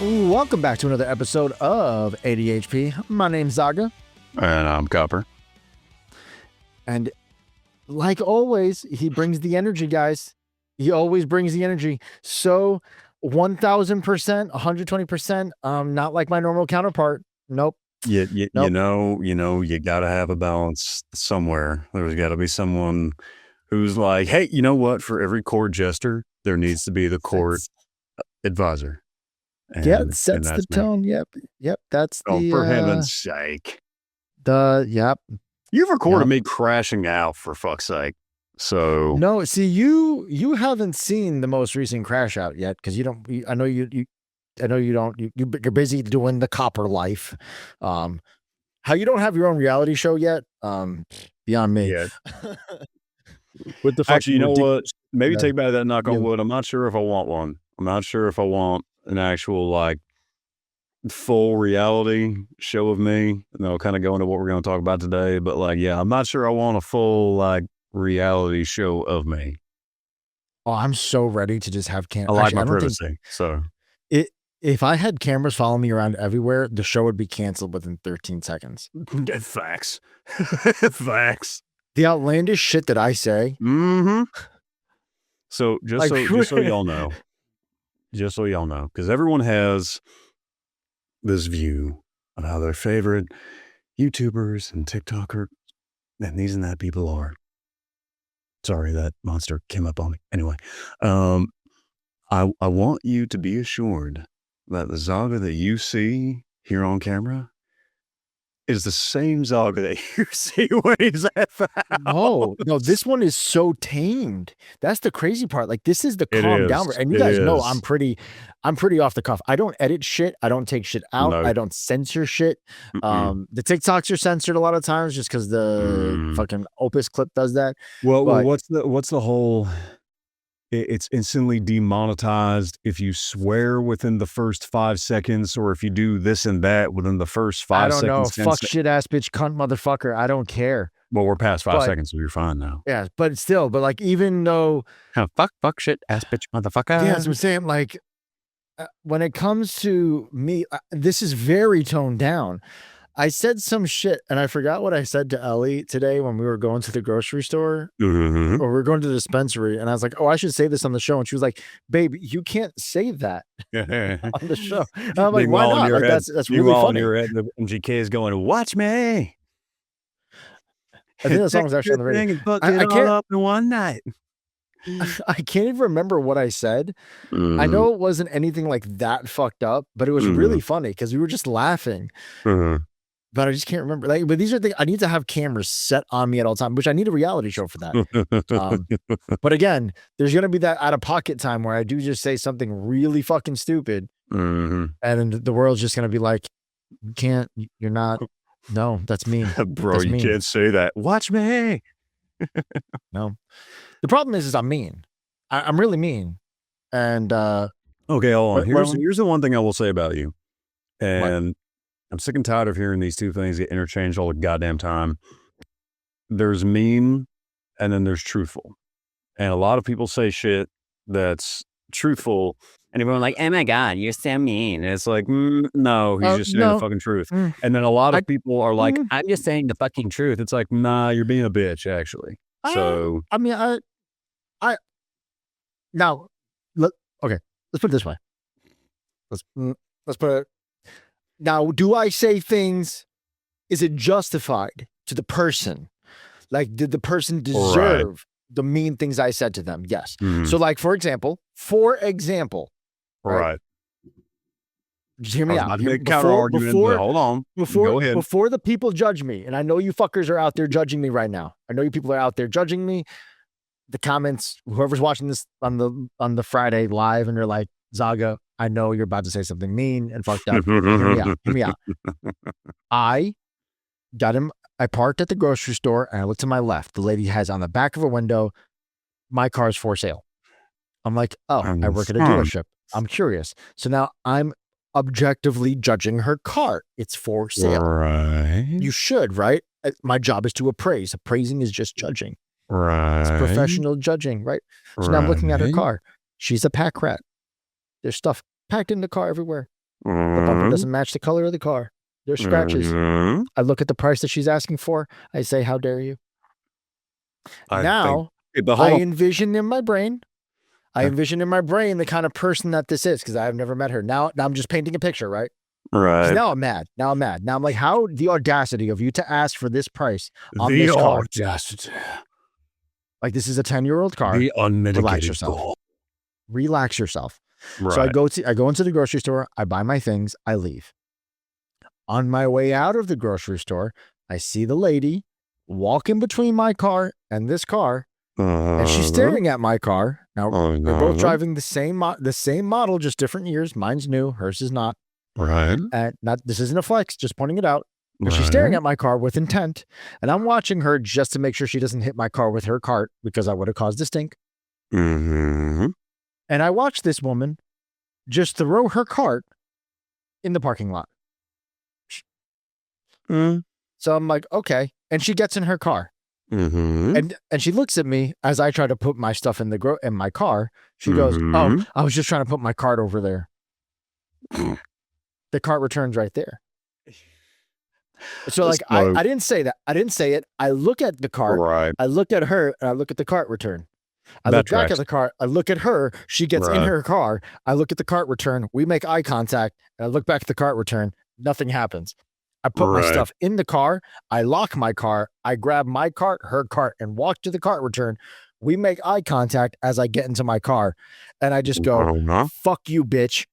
Welcome back to another episode of ADHP. My name's Zaga. And I'm Copper. And like always, he brings the energy, guys. He always brings the energy. So 1000%, 120%. Not like my normal counterpart. Nope. You Nope. you got to have a balance somewhere. There's got to be someone who's like, hey, you know what? For every court jester, there needs to be the court advisor. And it sets the tone. Yep. That's for heaven's sake. Yep. You've recorded me crashing out, for fuck's sake. So no, see, you haven't seen the most recent crash out yet because you don't. I know you don't. You're busy doing the Copper life. How you don't have your own reality show yet? Beyond me. Yeah. What the fuck? Actually, you know what? Maybe take back that knock on wood. I'm not sure if I want one. I'm not sure if I want an actual like full reality show of me. And I'll kind of go into what we're going to talk about today. But like, yeah, I'm not sure I want a full like reality show of me. Oh, I'm so ready to just have cameras. I like my privacy. So if I had cameras following me around everywhere, the show would be canceled within 13 seconds. Facts. Facts. The outlandish shit that I say. Mm-hmm. So just so y'all know, because everyone has this view of how their favorite YouTubers and TikTokers and these and that people are. Sorry, that monster came up on me. Anyway, I want you to be assured that the Zaga that you see here on camera is the same Zaga that you see when he's at the house. No, this one is so tamed. That's the crazy part. Like this is the calm down. And you guys know I'm pretty off the cuff. I don't edit shit. I don't take shit out. No. I don't censor shit. The TikToks are censored a lot of times just because the fucking Opus clip does that. Well, what's the whole? It's instantly demonetized if you swear within the first 5 seconds, or if you do this and that within the first 5 seconds. I don't know. Fuck, shit, ass, bitch, cunt, motherfucker. I don't care. Well, we're past 5 seconds, so you're fine now. Yeah, but like, even though fuck, shit, ass, bitch, motherfucker. Yeah, that's what I'm saying. Like, when it comes to me, this is very toned down. I said some shit, and I forgot what I said to Ellie today when we were going to the grocery store, or we were going to the dispensary, and I was like, oh, I should say this on the show. And she was like, babe, you can't say that on the show. And I'm like, why not? Like, that's really funny. The MGK is going, watch me. I think that song was actually on the radio. I can't up in one night. I can't even remember what I said. I know it wasn't anything like that fucked up, but it was really funny because we were just laughing. But I just can't remember. Like, but these are things I need to have cameras set on me at all times, which I need a reality show for that. But again, there's gonna be that out of pocket time where I do just say something really fucking stupid, and then the world's just gonna be like, "You can't. You're not. No, that's mean, bro. That's you mean. Can't say that. Watch me." No, the problem is I'm mean. I'm really mean. And okay, hold on. Here's the one thing I will say about you, and. What? I'm sick and tired of hearing these two things get interchanged all the goddamn time. There's mean and then there's truthful. And a lot of people say shit that's truthful. And everyone's like, oh my God, you're so mean. And it's like, no, he's just saying the fucking truth. And then a lot of people are like, I'm just saying the fucking truth. It's like, nah, you're being a bitch, actually. So, I mean, now, okay, let's put it this way. Let's put it. Now, do I say things, is it justified to the person? Like, did the person deserve the mean things I said to them? Yes. So like, for example, right. Just hear me out. Hold on. Go ahead. Before the people judge me, and I know you fuckers are out there judging me right now. I know you people are out there judging me. The comments, whoever's watching this on the Friday live, and they're like, Zaga, I know you're about to say something mean and fucked up. Hear me out. I parked at the grocery store and I looked to my left. The lady has on the back of her window, my car's for sale. I'm like, oh, I work at a dealership. I'm curious. So now I'm objectively judging her car. It's for sale. Right. You should, right? My job is to appraise. Appraising is just judging. Right. It's professional judging, right? So now I'm looking at her car. She's a pack rat. There's stuff packed in the car everywhere. The bumper doesn't match the color of the car. There's scratches. I look at the price that she's asking for. I say, how dare you? Now, I envision in my brain the kind of person that this is, because I have never met her. Now I'm just painting a picture, right? Right. Now I'm mad. Now I'm like, how the audacity of you to ask for this price on this car? Audacity. Like, this is a 10-year-old car. The unmitigated Relax yourself. goal. Relax yourself. Right. So I go into the grocery store, I buy my things, I leave. On my way out of the grocery store, I see the lady walking between my car and this car, and she's staring at my car. Now, we're both driving the same model, just different years. Mine's new, hers is not. Right. And this isn't a flex, just pointing it out. But she's staring at my car with intent, and I'm watching her just to make sure she doesn't hit my car with her cart, because I would have caused a stink. Mm-hmm. And I watched this woman just throw her cart in the parking lot. So I'm like, okay. And she gets in her car. And she looks at me as I try to put my stuff in in my car. She goes, oh, I was just trying to put my cart over there. The cart returns right there. So like, I didn't say that. I didn't say it. I look at the cart. Right. I look at her, and I look at the cart return. I look back at the cart. I look at her. She gets in her car. I look at the cart return. We make eye contact. And I look back at the cart return. Nothing happens. I put my stuff in the car. I lock my car. I grab my cart, her cart, and walk to the cart return. We make eye contact as I get into my car. And I just go, fuck you, bitch,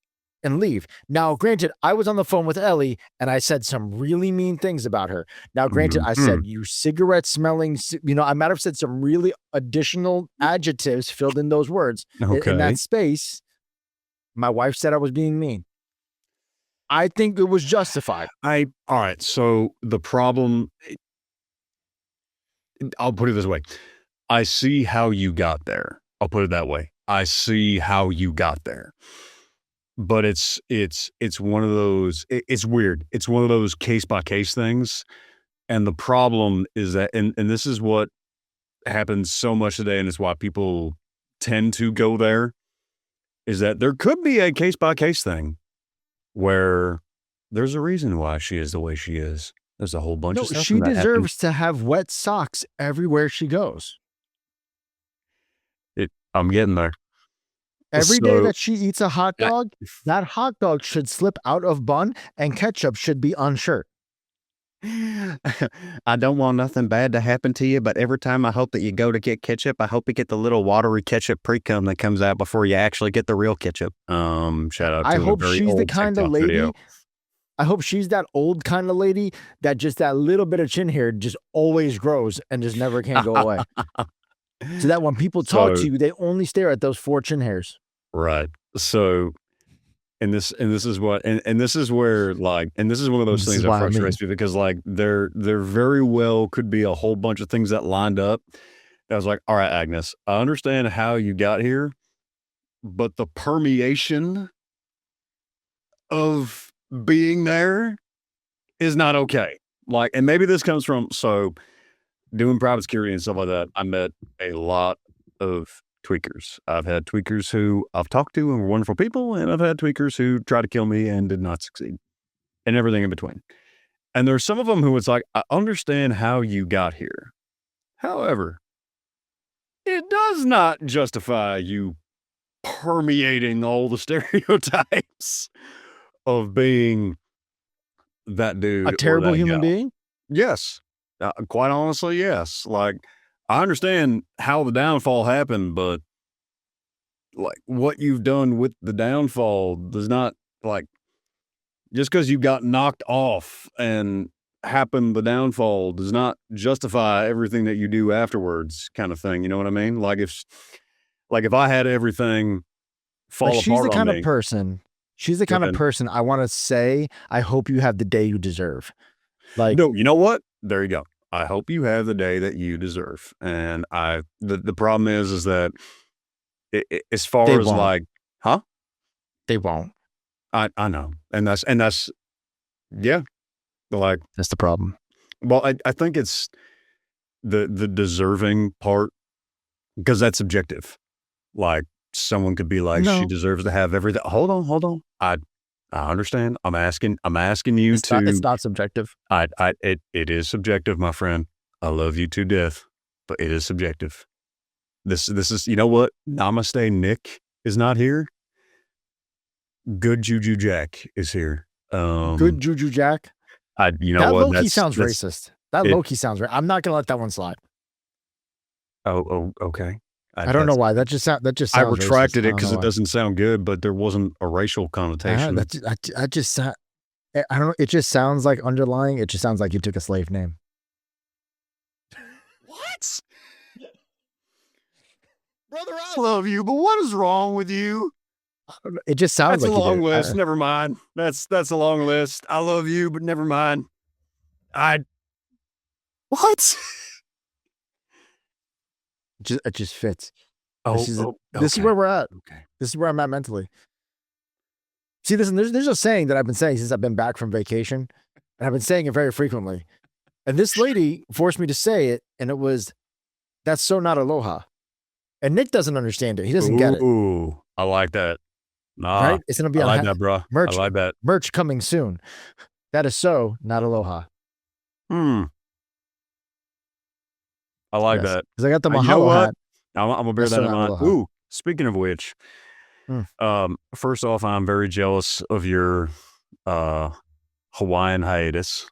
and leave. Now, granted, I was on the phone with Ellie, and I said some really mean things about her. Now, granted, I said, you cigarette smelling, I might have said some really additional adjectives filled in those words. In that space, my wife said I was being mean. I think it was justified. All right. So the problem, I'll put it this way. I see how you got there. I'll put it that way. I see how you got there. But it's one of those, it's weird. It's one of those case by case things. And the problem is that, and this is what happens so much today, and it's why people tend to go there, is that there could be a case by case thing where there's a reason why she is the way she is. There's a whole bunch of stuff. She deserves to have wet socks everywhere she goes. I'm getting there. Every day that she eats a hot dog, that hot dog should slip out of bun and ketchup should be on shirt. I don't want nothing bad to happen to you, but every time I hope that you go to get ketchup, I hope you get the little watery ketchup pre-cum that comes out before you actually get the real ketchup. Shout out to I hope she's the kind of lady. Video. I hope she's that old kind of lady that just that little bit of chin hair just always grows and just never can go away. So that when people talk to you, they only stare at those 4 chin hairs. Right. So, and this is what, and this is where, like, and this is one of those things that frustrates me, because like there very well could be a whole bunch of things that lined up. I was like, all right, Agnes, I understand how you got here, but the permeation of being there is not okay. Like, and maybe this comes from, so doing private security and stuff like that, I met a lot of tweakers. I've had tweakers who I've talked to and were wonderful people, and I've had tweakers who tried to kill me and did not succeed, and everything in between. And there's some of them who it's like, I understand how you got here. However, it does not justify you permeating all the stereotypes of being that dude. A terrible human being? Yes. Quite honestly, yes. Like, I understand how the downfall happened, but like what you've done with the downfall does not, like, just because you got knocked off and happened the downfall does not justify everything that you do afterwards, kind of thing. You know what I mean? Like if I had everything fall apart on me. She's the kind of person. She's the kind of person I want to say, I hope you have the day you deserve. Like, no, you know what? There you go. I hope you have the day that you deserve. And the problem is that as far as like, huh? They won't. I know. And that's, yeah. Like, that's the problem. Well, I think it's the deserving part, because that's subjective. Like, someone could be like, she deserves to have everything. Hold on. I understand. I'm asking you It's not subjective. It is subjective, my friend. I love you to death, but it is subjective. This is, you know what? Namaste Nick is not here. Good Juju Jack is here. Good Juju Jack. You know that what? Low-key sounds racist. That low-key sounds right. I'm not gonna let that one slide. Oh, okay. I don't know why. That just sounds I retracted racist. it because it doesn't sound good, but there wasn't a racial connotation. I just I don't know. It just sounds like underlying. It just sounds like you took a slave name. What? Brother, I love you, but what is wrong with you? It just sounds like a long list. Never mind. That's a long list. I love you, but never mind. What? It just fits. This is where we're at. Okay. This is where I'm at mentally. See, listen, there's a saying that I've been saying since I've been back from vacation, and I've been saying it very frequently. And this lady forced me to say it, and it was, "That's so not aloha." And Nick doesn't understand it. He doesn't get it. Ooh, I like that. Nah, right? It's gonna be on that, bro. Merch. I like that. Merch coming soon. That is so not aloha. I like that. Because I got the mahalo hat. I'm gonna bear that in mind. Aloha. Ooh, speaking of which, first off, I'm very jealous of your Hawaiian hiatus.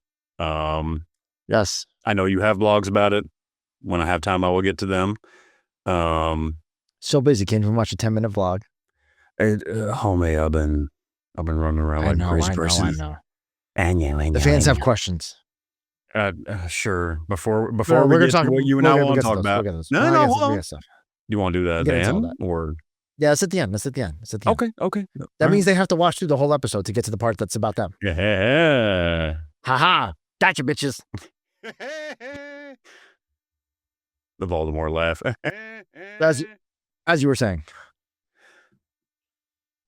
Yes, I know you have blogs about it. When I have time, I will get to them. So busy, can't even watch a 10-minute vlog. Homie, I've been running around like a crazy person. I know. The fans have questions. Sure. Before we get to what you and I want to talk about. No. You want to do that then? Or yeah, that's at the end. Okay. That means they have to watch through the whole episode to get to the part that's about them. Yeah. Haha. Gotcha, bitches. The Voldemort laugh. As you were saying.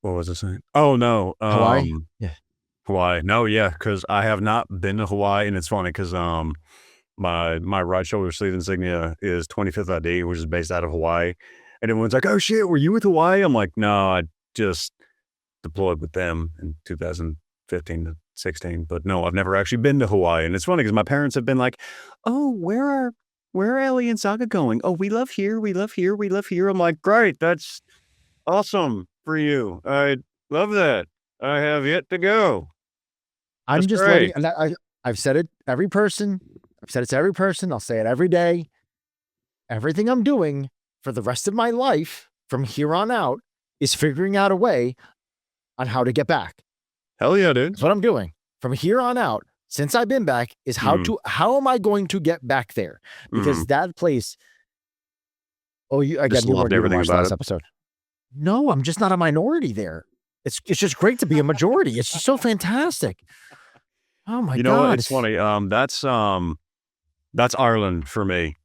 What was I saying? Oh, no. Hawaii? Yeah. Hawaii. No, yeah, because I have not been to Hawaii, and it's funny because my right shoulder sleeve insignia is 25th ID, which is based out of Hawaii. And everyone's like, "Oh, shit, were you with Hawaii?" I'm like, "No, I just deployed with them in 2015 to 16. But no, I've never actually been to Hawaii." And it's funny because my parents have been like, "Oh, where are Ellie and Zaga going? Oh, we love here. I'm like, "Great, that's awesome for you. I love that. I have yet to go." I'm just letting, and I've said it to every person. I'll say it every day. Everything I'm doing for the rest of my life from here on out is figuring out a way on how to get back. Hell yeah, dude. That's what I'm doing from here on out. Since I've been back is how am I going to get back there? Because that place. Oh, you loved everything about last episode. No, I'm just not a minority there. It's just great to be a majority. It's just so fantastic. Oh my God. You know what? It's funny. That's Ireland for me.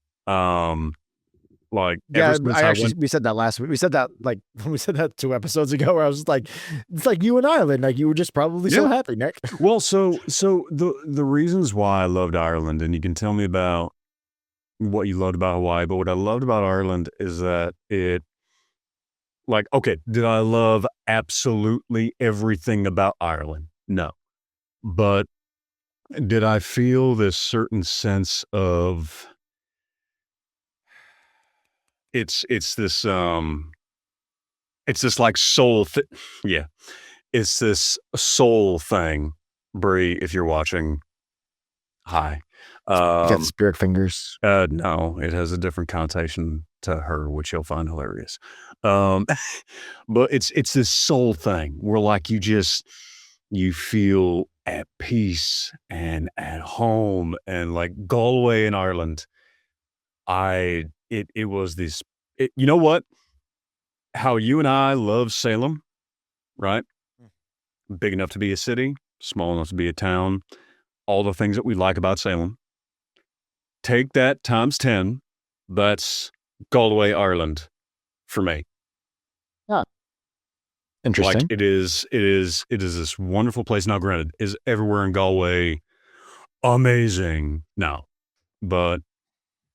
Like, we said that last week. We said that when we said that 2 episodes ago, where I was like, it's like you and Ireland, like you were just probably so happy, Nick. Well, so the reasons why I loved Ireland, and you can tell me about what you loved about Hawaii, but what I loved about Ireland is that it, like, okay, did I love absolutely everything about Ireland? No. But did I feel this certain sense of it's this like soul yeah. It's this soul thing. Bree, if you're watching, hi. Get spirit fingers. No, it has a different connotation to her, which you'll find hilarious. But it's this soul thing where, like, you feel at peace and at home, and like Galway in Ireland. It was this. You know what? How you and I love Salem, right? Big enough to be a city, small enough to be a town. All the things that we like about Salem. Take that times 10. That's Galway, Ireland, for me. Yeah. Interesting. Like, it is this wonderful place. Now, granted, is everywhere in Galway amazing? No. But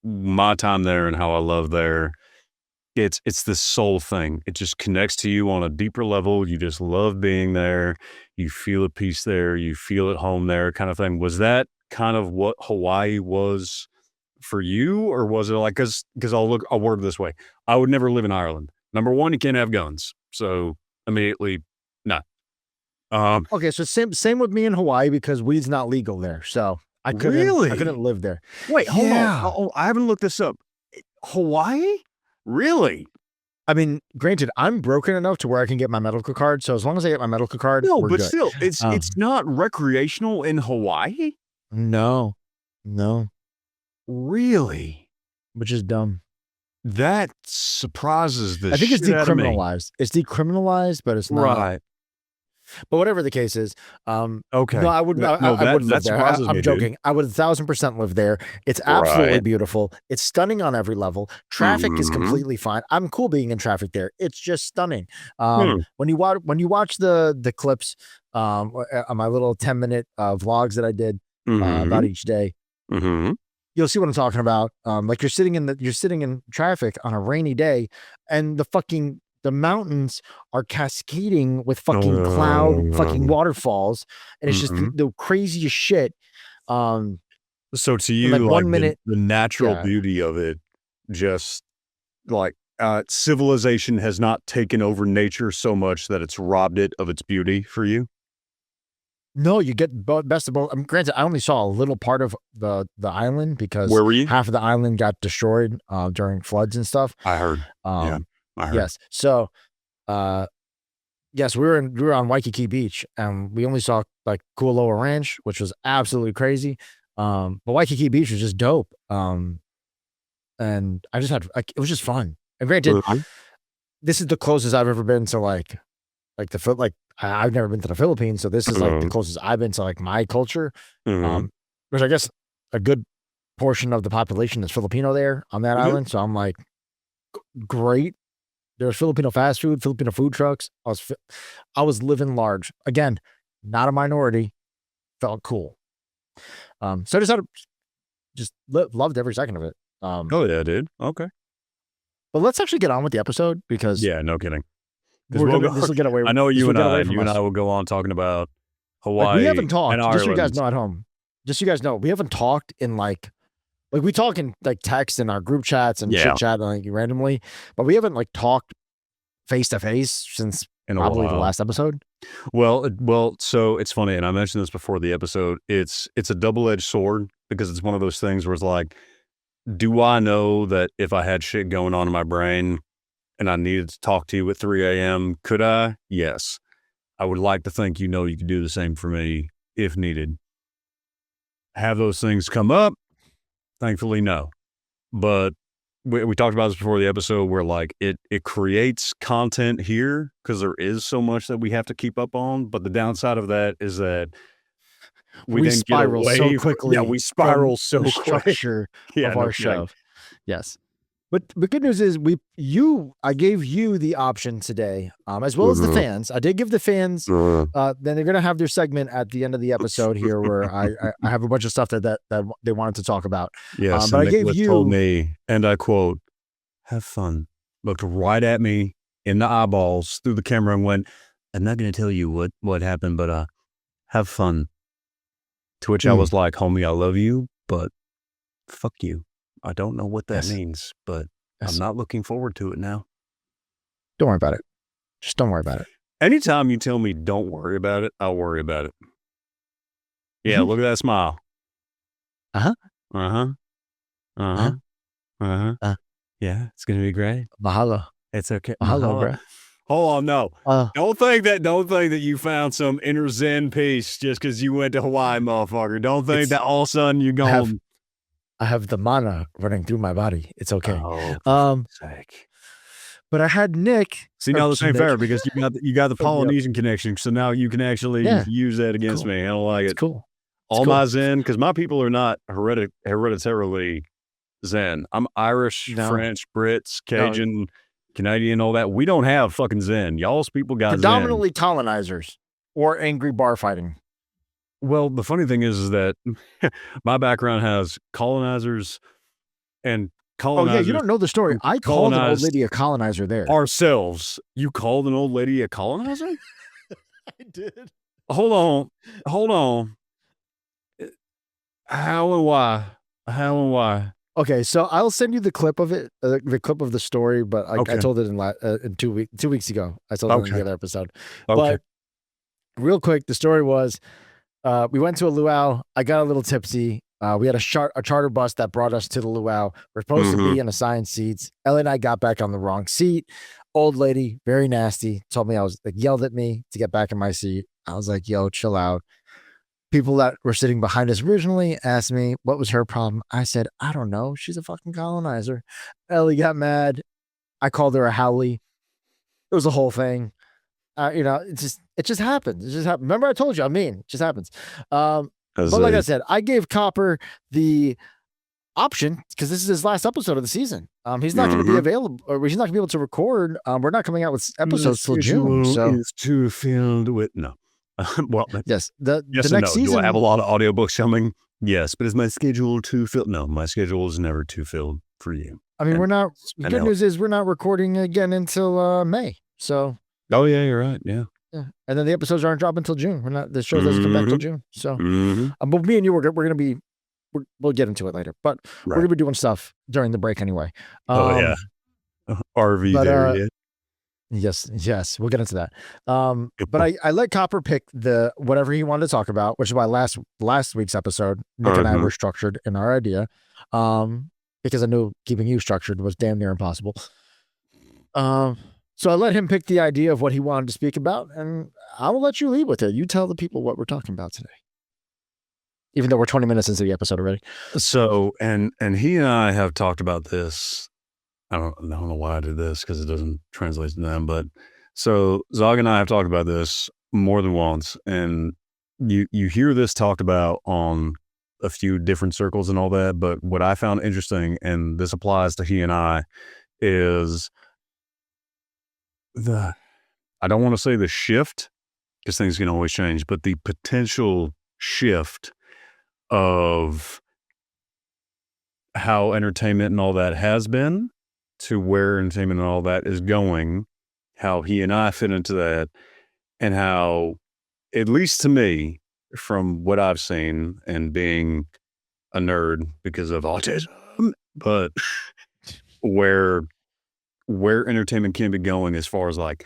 my time there and how I love there it's this soul thing. It just connects to you on a deeper level. You just love being there. You feel at peace there. You feel at home there, kind of thing. Was that kind of what Hawaii was for you, or was it like, because I'll word it this way: I would never live in Ireland. Number one, you can't have guns, so immediately, no. Okay, so same with me in Hawaii because weed's not legal there, so I couldn't live there. Wait, hold on. Oh, I haven't looked this up. Hawaii? Really? I mean, granted, I'm broken enough to where I can get my medical card. So as long as I get my medical card, No, we're but good. still, it's not recreational in Hawaii. No. Really? Which is dumb. That surprises the I think it's shit out of me. decriminalized. It's decriminalized, but it's not. Right. But whatever the case is, okay. No, I would. I would live there. I'm joking. Dude. I would 1,000% live there. It's absolutely beautiful. It's stunning on every level. Traffic is completely fine. I'm cool being in traffic there. It's just stunning. When you watch the clips, on my little 10-minute vlogs that I did about each day, you'll see what I'm talking about. Like you're sitting in traffic on a rainy day, and the mountains are cascading with fucking fucking waterfalls, and it's just the craziest shit. So to you, like 1 minute, the natural beauty of it, just like civilization has not taken over nature so much that it's robbed it of its beauty for you. No, you get best of both. Granted, I only saw a little part of the island because where were you? Half of the island got destroyed during floods and stuff. I heard. Yes. So, yes, we were on Waikiki Beach, and we only saw like Kualoa Ranch, which was absolutely crazy. But Waikiki Beach was just dope. And I just had it was just fun. And granted, this is the closest I've ever been to like I've never been to the Philippines, so this is like the closest I've been to like my culture. Which I guess a good portion of the population is Filipino there on that island. So I'm like, great. There's Filipino fast food, Filipino food trucks. I was living large. Again, not a minority. Felt cool. So I just loved every second of it. Oh yeah, dude. Okay. But let's actually get on with the episode because no kidding. This will get away. I know you and I will go on talking about Hawaii. Like, we haven't talked. And just so you guys know at home. Just so you guys know, we haven't talked in like we talk in like text in our group chats and chit chat like randomly, but we haven't like talked face to face since probably the last episode. Well, so it's funny, and I mentioned this before the episode. It's a double-edged sword because it's one of those things where it's like, do I know that if I had shit going on in my brain and I needed to talk to you at 3 a.m., could I? Yes. I would like to think you could do the same for me if needed. Have those things come up? Thankfully, no. But we talked about this before the episode where like it creates content here because there is so much that we have to keep up on. But the downside of that is that we spiral so quickly. Yeah, we spiral so quick. Structure of our show. Yes. But the good news is I gave you the option today, as well as the fans. I did give the fans, then they're going to have their segment at the end of the episode here where I have a bunch of stuff that they wanted to talk about. Yes, but I gave you told me, and I quote, "Have fun." Looked right at me in the eyeballs through the camera and went, "I'm not going to tell you what happened, but have fun." To which I was like, "Homie, I love you, but fuck you." I don't know what that means, but I'm not looking forward to it now. Don't worry about it. Just don't worry about it. Anytime you tell me don't worry about it, I'll worry about it. Yeah, look at that smile. Uh-huh. Uh-huh. Uh-huh. Uh-huh. Yeah, it's going to be great. Mahalo. It's okay. Mahalo, bro. Hold on, no. Don't think that you found some inner Zen peace just because you went to Hawaii, motherfucker. Don't think that all of a sudden you're going... I have the mana running through my body. It's okay. Oh, but I had Nick. See, now this ain't fair because you got the Polynesian connection, so now you can actually use that against me. I don't like it. It's cool. My Zen, because my people are not hereditarily Zen. I'm Irish, French, Brits, Cajun, Canadian, all that. We don't have fucking Zen. Y'all's people got predominantly Zen. Colonizers or angry bar fighting. Well, the funny thing is that my background has colonizers and Oh yeah, you don't know the story. I called an old lady a colonizer there. Ourselves. You called an old lady a colonizer? I did. Hold on. How and why? Okay, so I'll send you the clip of it, the clip of the story. But I told it in 2 weeks ago. I told it in the other episode. Okay. But real quick, the story was we went to a luau. I got a little tipsy. We had a charter bus that brought us to the luau. We're supposed to be in assigned seats. Ellie and I got back on the wrong seat. Old lady, very nasty, told me yelled at me to get back in my seat. I was like, yo, chill out. People that were sitting behind us originally asked me what was her problem. I said, I don't know. She's a fucking colonizer. Ellie got mad. I called her a howlie. It was a whole thing. It just happens. It just happens. Remember, I told you I'm mean. It just happens. But like I said, I gave Copper the option because this is his last episode of the season. He's not going to be available, or he's not going to be able to record. We're not coming out with episodes till June. So it's too filled with no. Well, yes. The yes next and no. season. Do I have a lot of audiobooks coming? Yes, but is my schedule too filled? No, my schedule is never too filled for you. I mean, we're not. The good news is we're not recording again until May. So. Oh yeah, you're right. Yeah. And then the episodes aren't dropping until June. We're not. The show doesn't come back till June. So. But me and you, we're going to be. We'll get into it later, but we're going to be doing stuff during the break anyway. RV there. Yeah. Yes, we'll get into that. But I let Copper pick whatever he wanted to talk about, which is why last week's episode, Nick and I were structured in our idea, because I knew keeping you structured was damn near impossible. So I let him pick the idea of what he wanted to speak about, and I will let you lead with it. You tell the people what we're talking about today, even though we're 20 minutes into the episode already. So, and he and I have talked about this. I don't know why I did this because it doesn't translate to them, but so Zaga and I have talked about this more than once, and you hear this talked about on a few different circles and all that, but what I found interesting, and this applies to he and I, is I don't want to say the shift, because things can always change, but the potential shift of how entertainment and all that has been to where entertainment and all that is going, how he and I fit into that, and how, at least to me, from what I've seen and being a nerd because of autism, but where entertainment can be going as far as like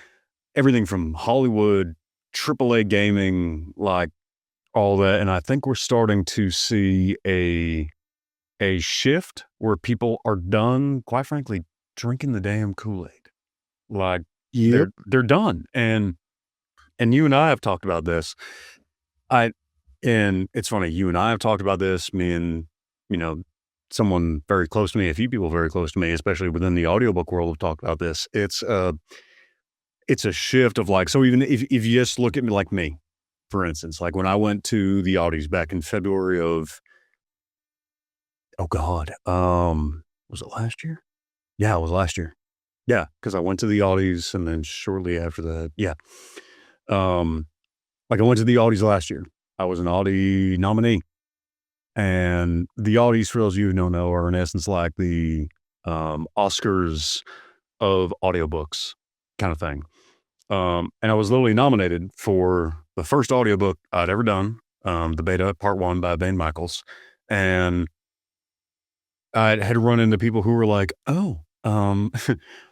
everything from Hollywood, AAA gaming, like all that. And I think we're starting to see a shift where people are done, quite frankly, drinking the damn Kool-Aid. Like they're done. And you and I have talked about this. And it's funny, you and I have talked about this, me and, someone very close to me, a few people very close to me, especially within the audiobook world, have talked about this. It's a shift of like, so even if you just look at me like me, for instance, like when I went to the Audis back in February of, was it last year? Yeah, it was last year. Yeah, because I went to the Audis and then shortly after that, like I went to the Audis last year. I was an Audi nominee. And the Audis, for those of you who don't know, are in essence like the Oscars of audiobooks kind of thing. And I was literally nominated for the first audiobook I'd ever done, the Beta Part 1 by Ben Michaels. And I had run into people who were like, oh,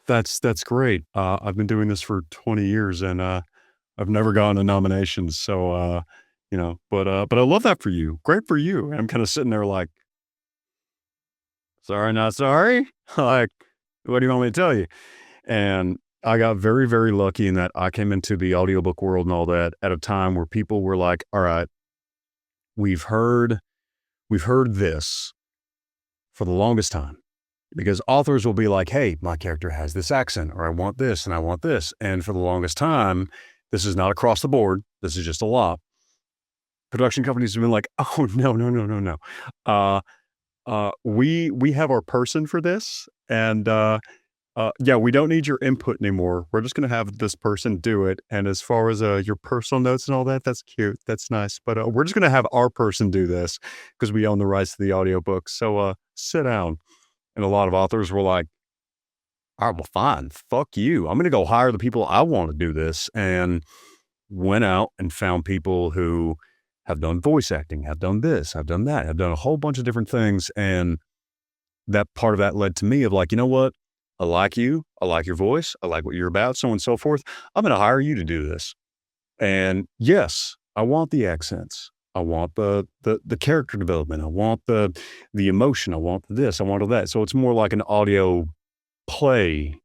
that's great. I've been doing this for 20 years and I've never gotten a nomination. So, but I love that for you. Great for you. And I'm kind of sitting there like, sorry, not sorry. Like, what do you want me to tell you? And I got very, very lucky in that I came into the audiobook world and all that at a time where people were like, all right, we've heard this for the longest time, because authors will be like, hey, my character has this accent, or I want this and I want this. And for the longest time, this is not across the board. This is just a lot. Production companies have been like, oh, no. We have our person for this. And we don't need your input anymore. We're just going to have this person do it. And as far as your personal notes and all that, that's cute. That's nice. But we're just going to have our person do this because we own the rights to the audiobook. So sit down. And a lot of authors were like, all right, well, fine. Fuck you. I'm going to go hire the people I want to do this. And went out and found people who have done voice acting, have done this, have done that, have done a whole bunch of different things. And that part of that led to me of like, you know what? I like you. I like your voice. I like what you're about, so on and so forth. I'm going to hire you to do this. And yes, I want the accents. I want the character development. I want the emotion. I want this. I want all that. So it's more like an audio play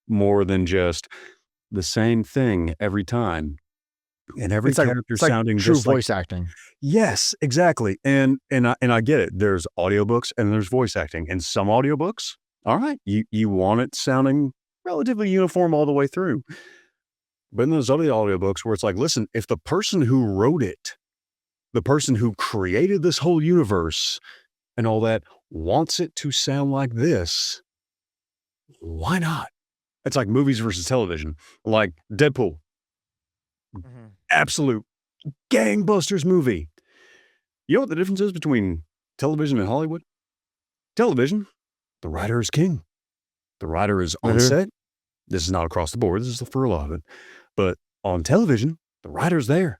more than just the same thing every time. And every character sounding true just voice acting. Yes, exactly. And I get it. There's audiobooks and there's voice acting. And some audiobooks, all right, you want it sounding relatively uniform all the way through. But then there's other audiobooks where it's like, listen, if the person who wrote it, the person who created this whole universe and all that wants it to sound like this, why not? It's like movies versus television, like Deadpool. Mm-hmm. Absolute gangbusters movie. You know what the difference is between television and Hollywood? Television, the writer is king. The writer is on set. This is not across the board. This is for a lot of it. But on television, the writer's there.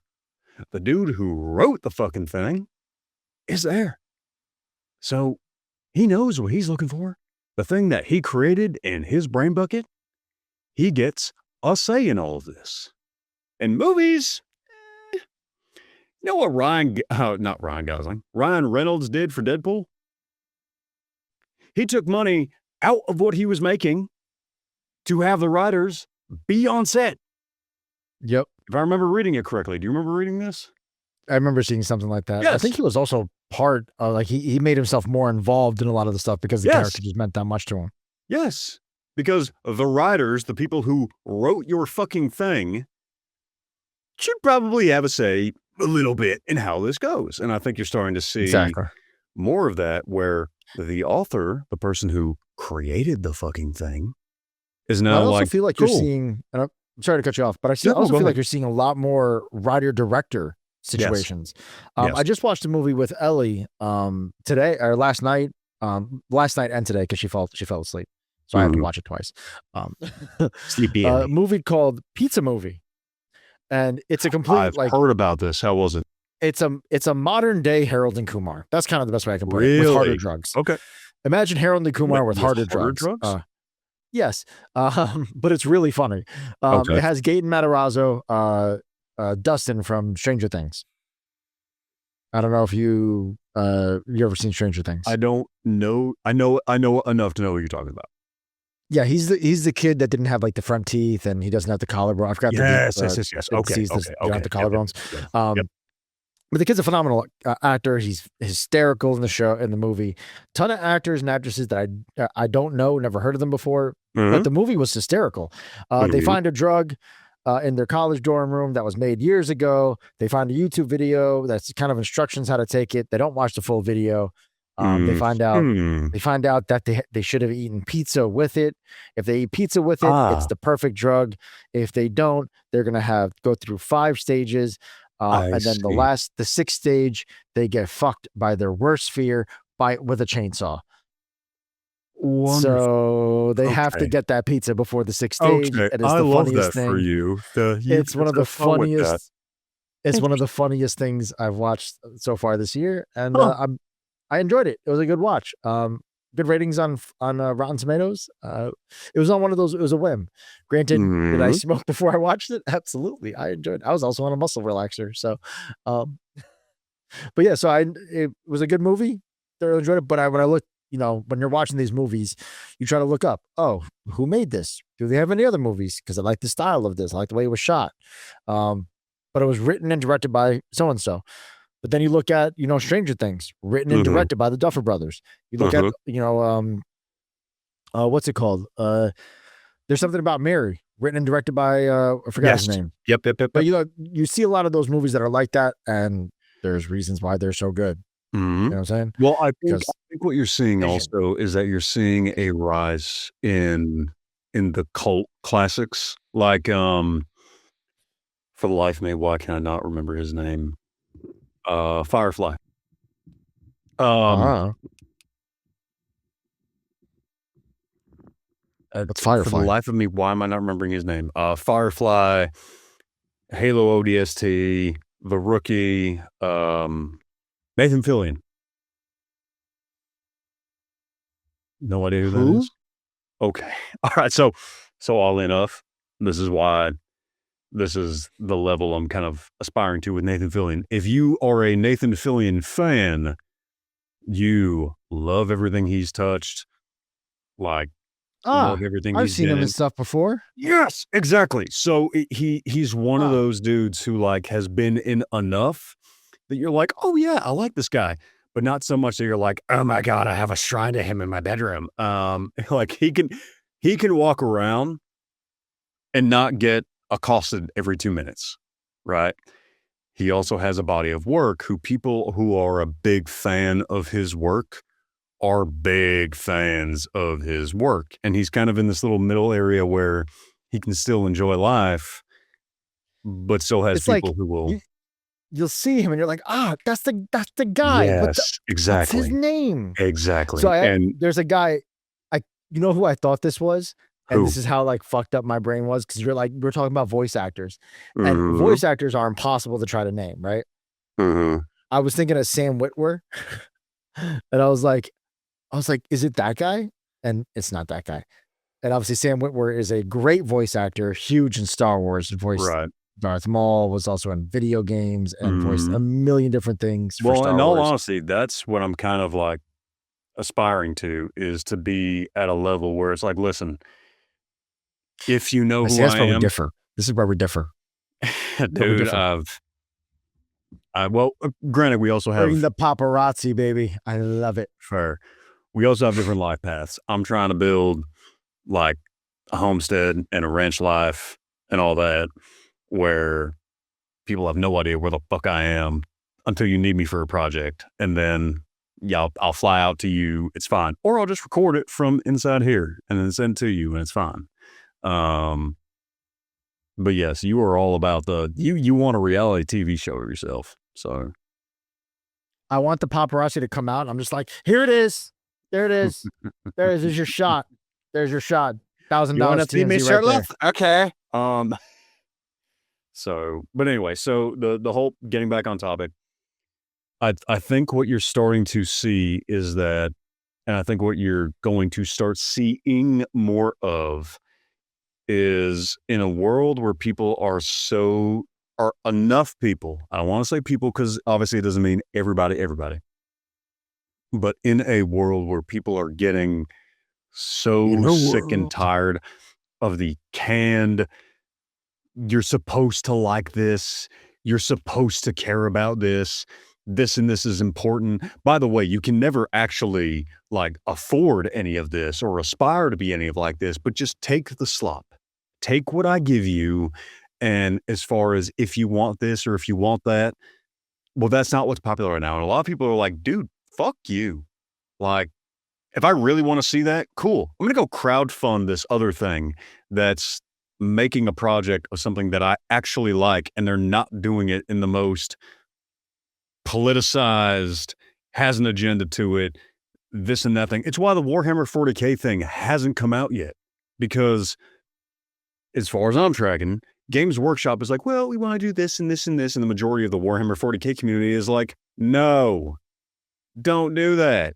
The dude who wrote the fucking thing is there. So he knows what he's looking for. The thing that he created in his brain bucket, he gets a say in all of this. In movies, you know what Ryan Reynolds did for Deadpool? He took money out of what he was making to have the writers be on set. Yep. If I remember reading it correctly. Do you remember reading this? I remember seeing something like that. Yes. I think he was also part of, like, he made himself more involved in a lot of the stuff because the character just meant that much to him. Yes. Because the writers, the people who wrote your fucking thing, should probably have a say a little bit in how this goes. And I think you're starting to see more of that where the author, the person who created the fucking thing, is now like, feel like you're seeing, and I'm sorry to cut you off, but I also feel like you're seeing a lot more writer-director situations. Yes. I just watched a movie with Ellie today or last night and today because she fell asleep. So I have to watch it twice. Sleepy a movie called Pizza Movie. And it's a complete, I've heard about this. How was it? It's a modern day Harold and Kumar. That's kind of the best way I can put it. With harder drugs. Okay. Imagine Harold and Kumar with harder drugs. Yes. But it's really funny. It has Gaten Matarazzo, Dustin from Stranger Things. I don't know if you ever seen Stranger Things. I don't know. I know enough to know what you're talking about. Yeah, he's the kid that didn't have like the front teeth and he doesn't have the collarbone. I forgot. Yes. Okay. The collarbones. But the kid's a phenomenal actor. He's hysterical in the movie. Ton of actors and actresses that I don't know, never heard of them before. But the movie was hysterical. They find a drug in their college dorm room that was made years ago. They find a YouTube video that's kind of instructions how to take it. They don't watch the full video. They find out that they should have eaten pizza with it. If they eat pizza with it, it's the perfect drug. If they don't, they're gonna go through 5 stages. And then the 6th stage, they get fucked by their worst fear with a chainsaw. Wonderful. So they have to get that pizza before the 6th stage. Okay. And it's the funniest thing. For you. It's one of the funniest. It's one of the funniest things I've watched so far this year, and I enjoyed it. It was a good watch. Good ratings on Rotten Tomatoes. It was on one of those. It was a whim. Granted, did I smoke before I watched it? Absolutely, I enjoyed it. I was also on a muscle relaxer. So, but yeah, it was a good movie. Thoroughly enjoyed it. But when I look, when you're watching these movies, you try to look up, who made this? Do they have any other movies? Because I like the style of this. I like the way it was shot. But it was written and directed by so and so. But then you look at, Stranger Things, written and directed by the Duffer Brothers. You look at, what's it called? There's something about Mary, written and directed by, I forgot his name. Yep. But you see a lot of those movies that are like that, and there's reasons why they're so good. You know what I'm saying? Well, I think what you're seeing also is that you're seeing a rise in the cult classics, like for the life of me, why can I not remember his name? Firefly. What's For the Firefly? life of me, why am I not remembering his name? Firefly, Halo ODST, The Rookie, Nathan Fillion. No idea who that is? Okay. All right. So all enough. This is why this is the level I'm kind of aspiring to with Nathan Fillion. If you are a Nathan Fillion fan, you love everything he's touched, like love everything I've he's seen been him in in. stuff before. Yes, exactly. So he's one of those dudes who like has been in enough that you're like, oh yeah, I like this guy, but not so much that you're like, oh my god, I have a shrine to him in my bedroom. Like he can walk around and not get accosted every 2 minutes, right? He also has a body of work who people who are a big fan of his work are big fans of his work. And he's kind of in this little middle area where he can still enjoy life, but still has It's like people who will. you'll see him and you're like, that's the guy. Yes, What's his exactly. name? Exactly. So there's a guy, you know who I thought this was? And Who? this is how like fucked up my brain was, because we're talking about voice actors. And Mhm. voice actors are impossible to try to name, right? Mhm. I was thinking of Sam Witwer. And I was like, is it that guy? And it's not that guy. And obviously Sam Witwer is a great voice actor, huge in Star Wars, voiced Right. Darth Maul, was also in video games and voiced a million different things for Well, Star in all Wars. honesty, that's what I'm kind of like aspiring to, is to be at a level where it's like, listen, if you know who That's I where we am, differ. This is where we differ. dude, granted, we also have Bring the paparazzi, baby. I love it. fair. We also have different life paths. I'm trying to build like a homestead and a ranch life and all that, where people have no idea where the fuck I am until you need me for a project. And then, yeah, I'll fly out to you. It's fine. Or I'll just record it from inside here and then send it to you and it's fine. But yes, you are all about you want a reality TV show of yourself. So I want the paparazzi to come out. I'm just like, here it is. There it is. There's your shot. There's your shot. $1,000 You want to see me TMZ right there. shirtless? Okay. So, but anyway, so the whole, getting back on topic, I think what you're starting to see is that, and I think what you're going to start seeing more of, is in a world where people are enough people. I don't want to say people because obviously it doesn't mean everybody, but in a world where people are getting so sick and tired of the canned, you're supposed to like this, you're supposed to care about this and this is important. By the way, you can never actually like afford any of this or aspire to be any of like this, but just take the slop. Take what I give you. And as far as if you want this or if you want that, well, that's not what's popular right now. And a lot of people are like, dude, fuck you. Like, if I really want to see that, cool. I'm going to go crowdfund this other thing that's making a project of something that I actually like, and they're not doing it in the most politicized, has an agenda to it, this and that thing. It's why the Warhammer 40K thing hasn't come out yet, because as far as I'm tracking, Games Workshop is like, well, we want to do this and this and this, and the majority of the Warhammer 40K community is like, no, don't do that.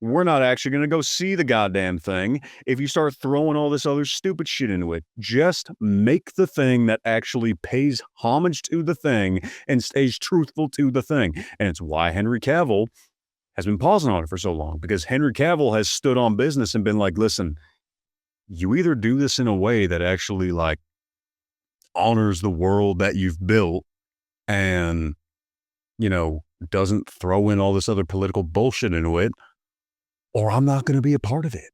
We're not actually going to go see the goddamn thing if you start throwing all this other stupid shit into it. Just make the thing that actually pays homage to the thing and stays truthful to the thing. And it's why Henry Cavill has been pausing on it for so long, because Henry Cavill has stood on business and been like, listen, you either do this in a way that actually like honors the world that you've built and, you know, doesn't throw in all this other political bullshit into it, or I'm not going to be a part of it.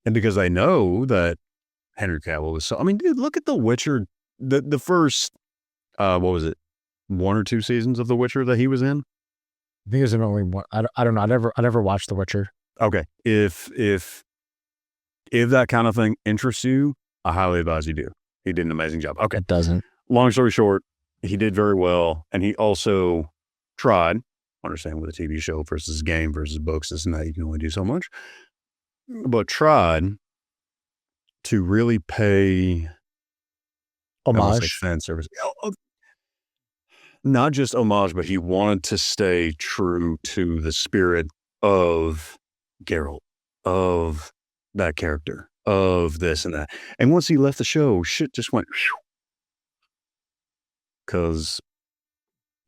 And because I know that Henry Cavill was I mean, dude, look at The Witcher, the first, what was it, 1 or 2 seasons of The Witcher that he was in? I think it was only one. I don't know. I never watched The Witcher. Okay. If that kind of thing interests you, I highly advise you do. He did an amazing job. Okay. It doesn't. Long story short, he did very well. And he also tried, understand with a TV show versus game versus books, this and that, you can only do so much, but tried to really pay Homage. fan service. Not just homage, but he wanted to stay true to the spirit of Geralt, of that character, of this and that. And once he left the show, shit just went because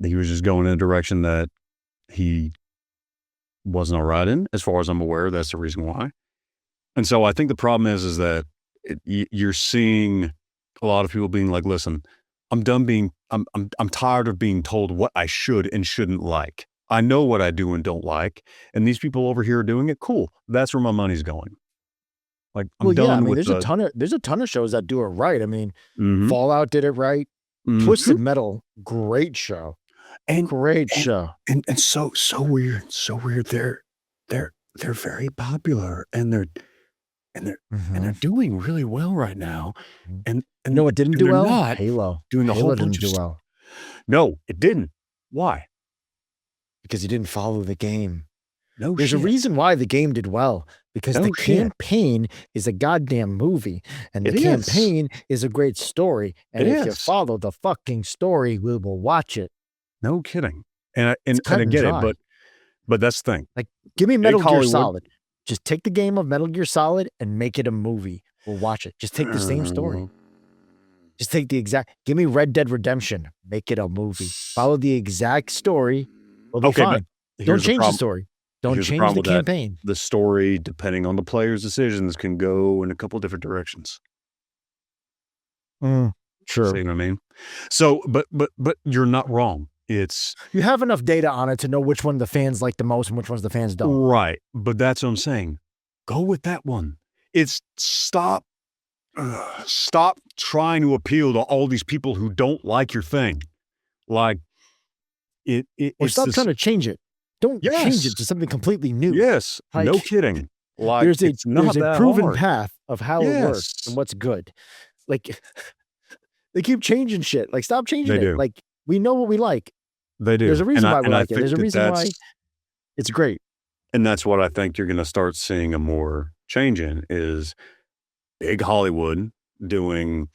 he was just going in a direction that he wasn't all right in, as far as I'm aware. That's the reason why. And so I think the problem is that you're seeing a lot of people being like, listen, I'm tired of being told what I should and shouldn't like. I know what I do and don't like. And these people over here are doing it. Cool. That's where my money's going. Like, I'm done with there's a ton of shows that do it right. I mean, Fallout did it right. Twisted Metal, great show. Great show. And so weird. They're very popular and they're doing really well right now. And you know what didn't do well? Not Halo. Doing a Halo whole didn't bunch do of well. No, it didn't. Why? Because you didn't follow the game. No, there's a reason why the game did well. Because the campaign is a goddamn movie, and the campaign is a great story. And if you follow the fucking story, we will watch it. No kidding. And I get it, but that's the thing. Like, give me Metal Gear Solid. Just take the game of Metal Gear Solid and make it a movie. We'll watch it. Just take the same story. Just take give me Red Dead Redemption. Make it a movie. Follow the exact story. We'll be fine. Don't change the story. Don't change the campaign. The story, depending on the player's decisions, can go in a couple different directions. Sure. See what I mean? So, but you're not wrong. You have enough data on it to know which one the fans like the most and which ones the fans don't. Right. But that's what I'm saying. Go with that one. It's stop trying to appeal to all these people who don't like your thing. Like or stop trying to change it. Don't change it to something completely new. Yes. Like, no kidding. Like, there's a proven path of how it works and what's good. Like, they keep changing shit. Like, stop changing it. Like, we know what we like. They do. There's a reason why we like it. There's a reason why it's great. And that's what I think you're going to start seeing a more change in is big Hollywood doing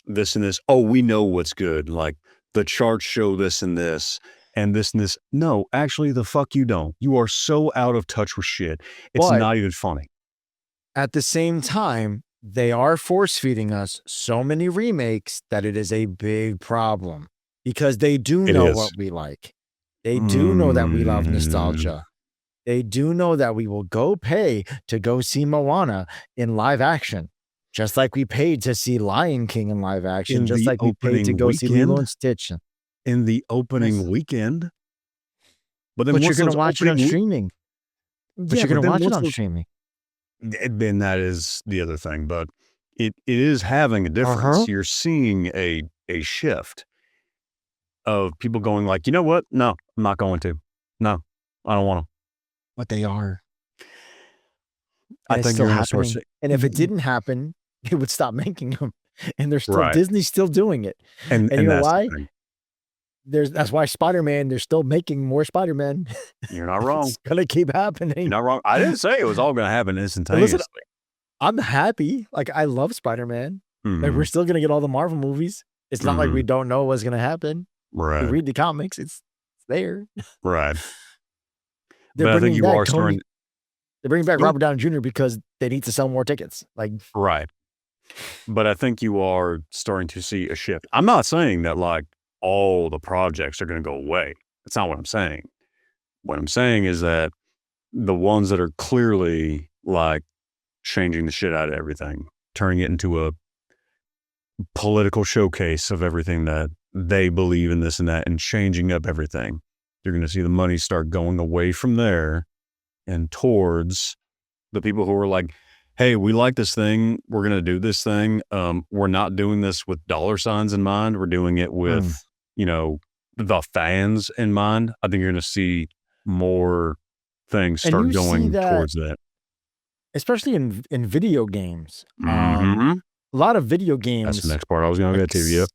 this and this. Oh, we know what's good. Like, the charts show this and this. And this and this. No, actually, the fuck you don't. You are so out of touch with shit. It's not even funny. At the same time, they are force feeding us so many remakes that it is a big problem because they do know what we like. They do know that we love nostalgia. They do know that we will go pay to go see Moana in live action, just like we paid to see Lion King in live action, just like we paid to go see Lilo and Stitch. In the opening weekend. But you're going to watch it on streaming. But you're going to watch it on streaming. Then that is the other thing. But it is having a difference. You're seeing a shift of people going like, you know what? No, I'm not going to. No, I don't want to. But they are. I think you're happening. And if it didn't happen, it would stop making them. And they're still Disney's still doing it. And you know why? That's why Spider-Man, they're still making more Spider-Man. You're not wrong. It's going to keep happening. You're not wrong. I didn't say it was all going to happen instantaneously. Listen, I'm happy. Like, I love Spider-Man. Like, we're still going to get all the Marvel movies. It's not like we don't know what's going to happen. Right. We read the comics. It's there. Right. But I think you are starting. They're bringing back Robert Downey Jr. because they need to sell more tickets. Like, right. But I think you are starting to see a shift. I'm not saying that, like, all the projects are going to go away. That's not what I'm saying. What I'm saying is that the ones that are clearly like changing the shit out of everything, turning it into a political showcase of everything that they believe in this and that and changing up everything, you're going to see the money start going away from there and towards the people who are like, hey, we like this thing. We're going to do this thing. We're not doing this with dollar signs in mind. We're doing it with, the fans in mind. I think you're going to see more things start going towards that. Especially in video games. A lot of video games. That's the next part I was going to get to. Yeah.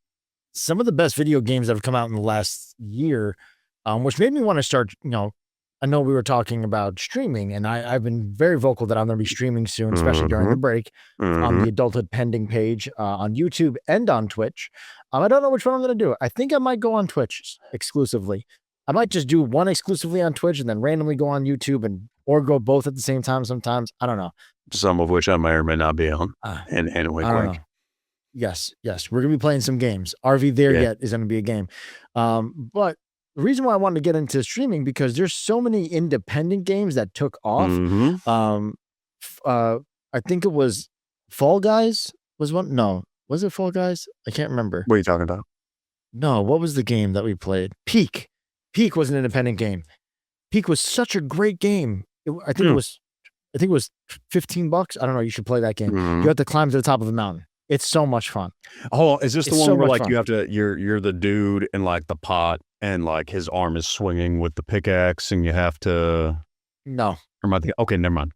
Some of the best video games that have come out in the last year, which made me want to start, I know we were talking about streaming, and I've been very vocal that I'm going to be streaming soon, especially during the break, on the Adulthood Pending page on YouTube and on Twitch. I don't know which one I'm going to do. I think I might go on Twitch exclusively. I might just do one exclusively on Twitch and then randomly go on YouTube or go both at the same time sometimes. I don't know. Some of which I may or may not be on. And I don't know. Yes. We're going to be playing some games. RV There Yet is going to be a game. But the reason why I wanted to get into streaming, because there's so many independent games that took off. I think it was Fall Guys was one. No, was it Fall Guys? I can't remember. What are you talking about? No, what was the game that we played? Peak was an independent game. Peak was such a great game. I think it was $15. I don't know. You should play that game. You have to climb to the top of a mountain. It's so much fun. Oh, is this the one where like you have to, you're the dude in like the pot and like his arm is swinging with the pickaxe and you have to. No. Okay, never mind.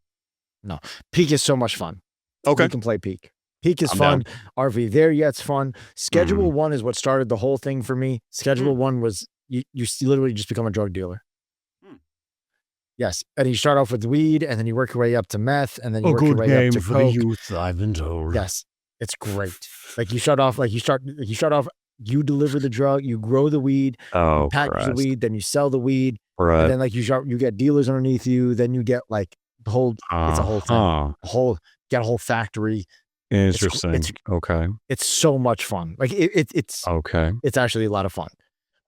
No. Peak is so much fun. Okay. You can play Peak. Peak is fun. Down. RV There Yet's fun. Schedule 1 is what started the whole thing for me. Schedule 1 was you literally just become a drug dealer. Yes. And you start off with weed and then you work your way up to meth and then you work your way up to coke. The youth, I've been told. Yes. It's great. Like you start off, you deliver the drug, you grow the weed, you package the weed, then you sell the weed. Right. And then like you get dealers underneath you, then you get like the whole, it's a whole thing. Get a whole factory. Interesting. It's so much fun. Like it's actually a lot of fun.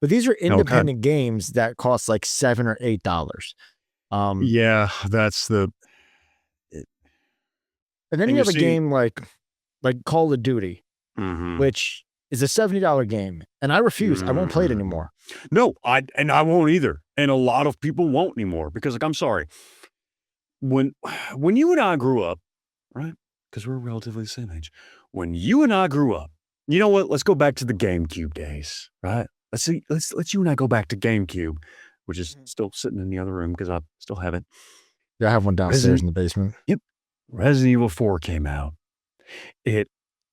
But these are independent games that cost like $7 or $8. Yeah, that's the. And then you have a game like Call of Duty, which is a $70 game, and I refuse. I won't play it anymore. No, I won't either, and a lot of people won't anymore because, like, I'm sorry. When you and I grew up, right? Because we're relatively the same age. When you and I grew up, you know what? Let's go back to the GameCube days, right? Let's you and I go back to GameCube, which is still sitting in the other room because I still have it. Yeah, I have one downstairs in the basement. Yep. Resident Evil 4 came out. It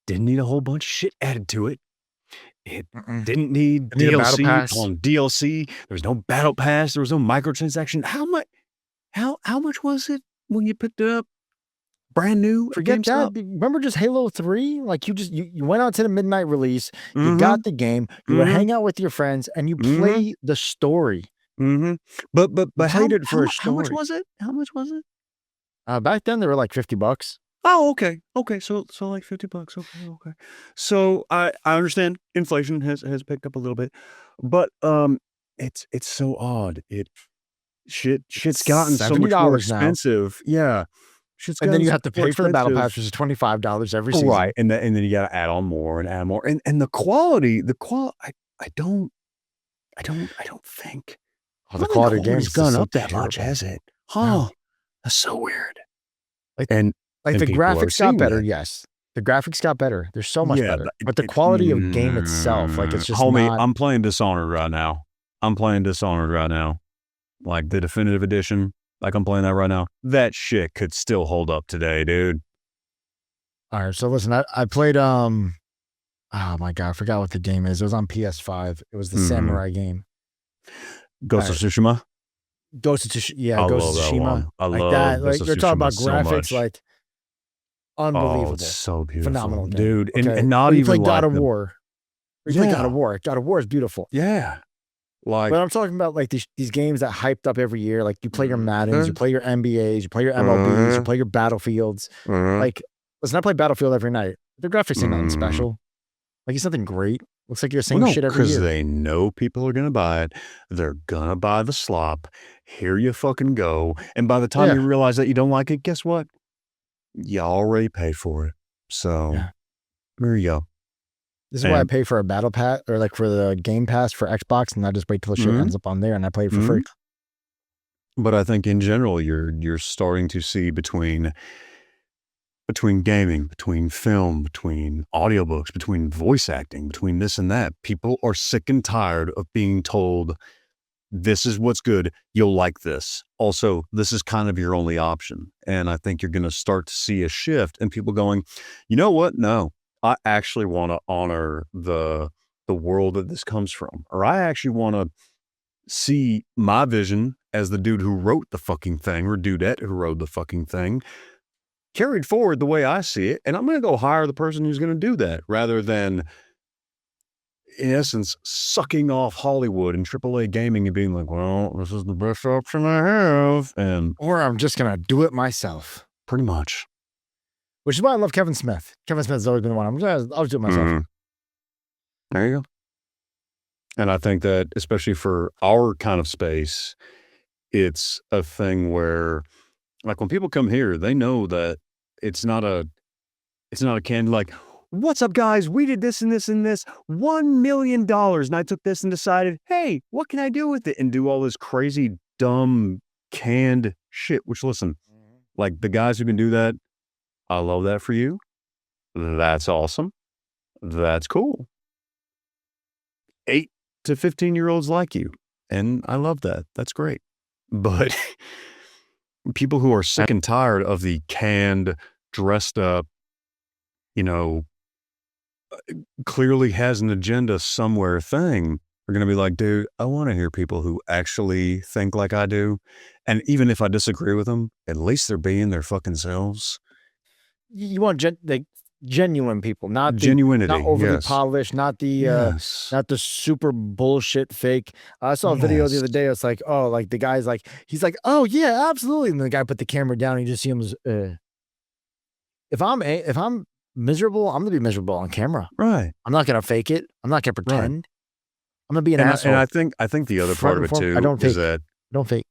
didn't need a whole bunch of shit added to it. It didn't need DLC on DLC. There was no battle pass. There was no microtransaction. How much was it when you picked it up? Brand new? Forget that. Remember just Halo 3? Like you went out to the midnight release. You got the game. You would hang out with your friends and you play the story. But how much was it? Back then they were like $50. Oh, okay. So like $50. Okay. So I understand inflation has picked up a little bit, but it's so odd. Shit's gotten so much more expensive. Now. Yeah. And then you have to pay for the battle pass, which is $25 every season. Right. And then you got to add on more. And the quality, I don't think. Oh, the quality of games has gone up that much, has it? Oh, that's so weird. Like the graphics got better, yes. The graphics got better. They're so much better. But the quality of game itself, like it's just homie, I'm playing Dishonored right now. Like the definitive edition, like I'm playing that right now. That shit could still hold up today, dude. All right, so listen, I played oh my God, I forgot what the game is. It was on PS5. It was the samurai game. Ghost of Tsushima? Ghost of Tsushima. I like love that. Like you're talking about so graphics, much. like unbelievable. Oh, it's so beautiful. Phenomenal game. Dude. Okay. And not you even play God like of War. You play God of War. God of War is beautiful. Yeah. Like, but I'm talking about like these games that hyped up every year. Like you play your Maddens, you play your NBAs, you play your MLBs, you play your Battlefields. Like, listen, I play Battlefield every night. The graphics ain't nothing special. Like it's nothing great. Looks like you're saying shit every year. Because they know people are going to buy it. They're going to buy the slop. Here you fucking go. And by the time you realize that you don't like it, guess what? You already paid for it. So there you go. This is why I pay for a battle pass or like for the game pass for Xbox, and I just wait till the shit ends up on there and I play it for free. But I think in general, you're starting to see between gaming, between film, between audiobooks, between voice acting, between this and that, people are sick and tired of being told, this is what's good. You'll like this. Also, this is kind of your only option. And I think you're going to start to see a shift and people going, you know what? No, I actually want to honor the world that this comes from, or I actually want to see my vision as the dude who wrote the fucking thing, or dudette who wrote the fucking thing, carried forward the way I see it. And I'm going to go hire the person who's going to do that rather than, in essence, sucking off Hollywood and AAA gaming and being like, well, this is the best option I have. Or I'm just going to do it myself. Pretty much. Which is why I love Kevin Smith. Kevin Smith's always been the one. I'll just do it myself. There you go. And I think that, especially for our kind of space, it's a thing where, like, when people come here, they know that it's not a candy like, what's up, guys? We did this and this and this. $1 million. And I took this and decided, hey, what can I do with it? And do all this crazy, dumb, canned shit. Which, listen, like, the guys who can do that, I love that for you. That's awesome. That's cool. 8 to 15-year-olds like you. And I love that. That's great. But people who are sick and tired of the canned, dressed up, clearly has an agenda somewhere thing, are going to be like, dude, I want to hear people who actually think like I do. And even if I disagree with them, at least they're being their fucking selves. You want genuine people, not genuinity, not overly yes. polished, not the super bullshit fake. I saw a video the other day. It's like, oh, like the guy's like, he's like, oh yeah, absolutely. And the guy put the camera down. And you just see him as, if I'm miserable, I'm gonna be miserable on camera. Right. I'm not gonna fake it. I'm not gonna pretend. Right. I'm gonna be an asshole. And I think the other part of it too is that I don't fake.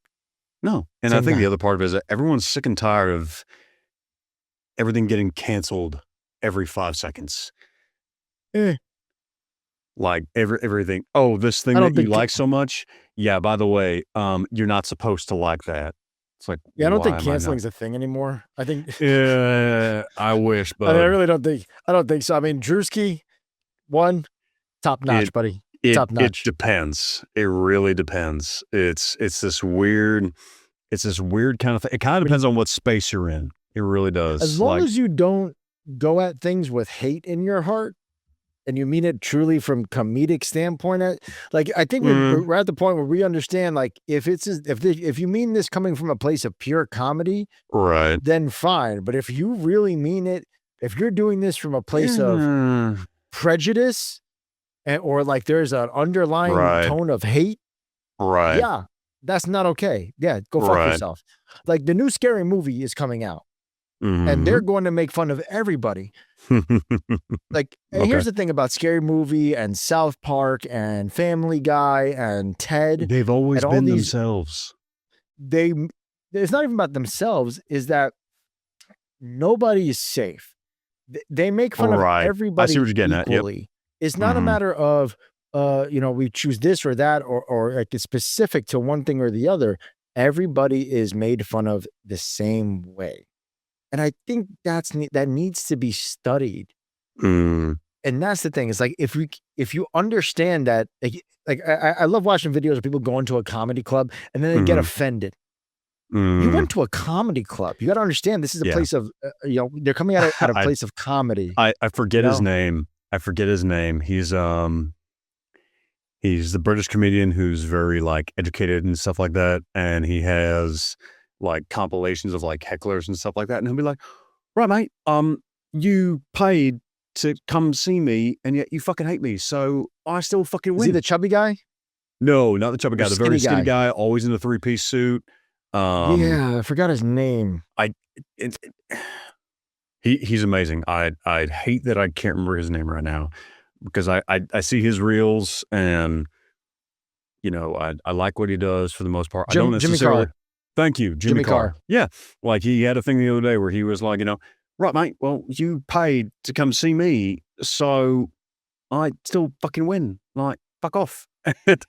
No. And I think the other part of it is that everyone's sick and tired of everything getting canceled every 5 seconds. Like everything. Oh, this thing that you like so much. Yeah, by the way, you're not supposed to like that. It's like, yeah, I don't think canceling is a thing anymore. I think. Yeah, I wish, but I really don't think. I don't think so. I mean, Drewski, top notch, buddy. Top notch. It depends. It really depends. It's this weird kind of thing. It kind of depends on what space you're in. It really does. As long as you don't go at things with hate in your heart, and you mean it truly from comedic standpoint, I think we're at the point where we understand, like, if you mean this coming from a place of pure comedy, right, then fine. But if you really mean it, if you're doing this from a place of prejudice, or like there's an underlying tone of hate, right, yeah, that's not okay. Yeah, go fuck yourself. Like, the new Scary Movie is coming out. And they're going to make fun of everybody. Like, here's the thing about Scary Movie and South Park and Family Guy and Ted. They've always been themselves. It's not even about themselves, is that nobody is safe. They make fun of everybody I see what you're getting equally. Yep. It's not a matter of, we choose this or that, or like it's specific to one thing or the other. Everybody is made fun of the same way. And I think that needs to be studied. And that's the thing. It's like, if you understand that, I love watching videos of people going to a comedy club and then they get offended. You went to a comedy club. You got to understand, this is a place of, they're coming out of a place of comedy. I forget his name. He's the British comedian who's very like educated and stuff like that. And he has like compilations of like hecklers and stuff like that. And he'll be like, right, mate, you paid to come see me and yet you fucking hate me. So I still fucking win. Is he the chubby guy? No, not the chubby guy. The very skinny guy, always in a 3-piece suit. Yeah, I forgot his name. He's amazing. I hate that I can't remember his name right now, because I see his reels and, I like what he does for the most part. I don't necessarily. Jimmy Carr. Thank you, Jimmy Carr. Yeah. Like, he had a thing the other day where he was like, right, mate, well, you paid to come see me, so I still fucking win. Like, fuck off. Go but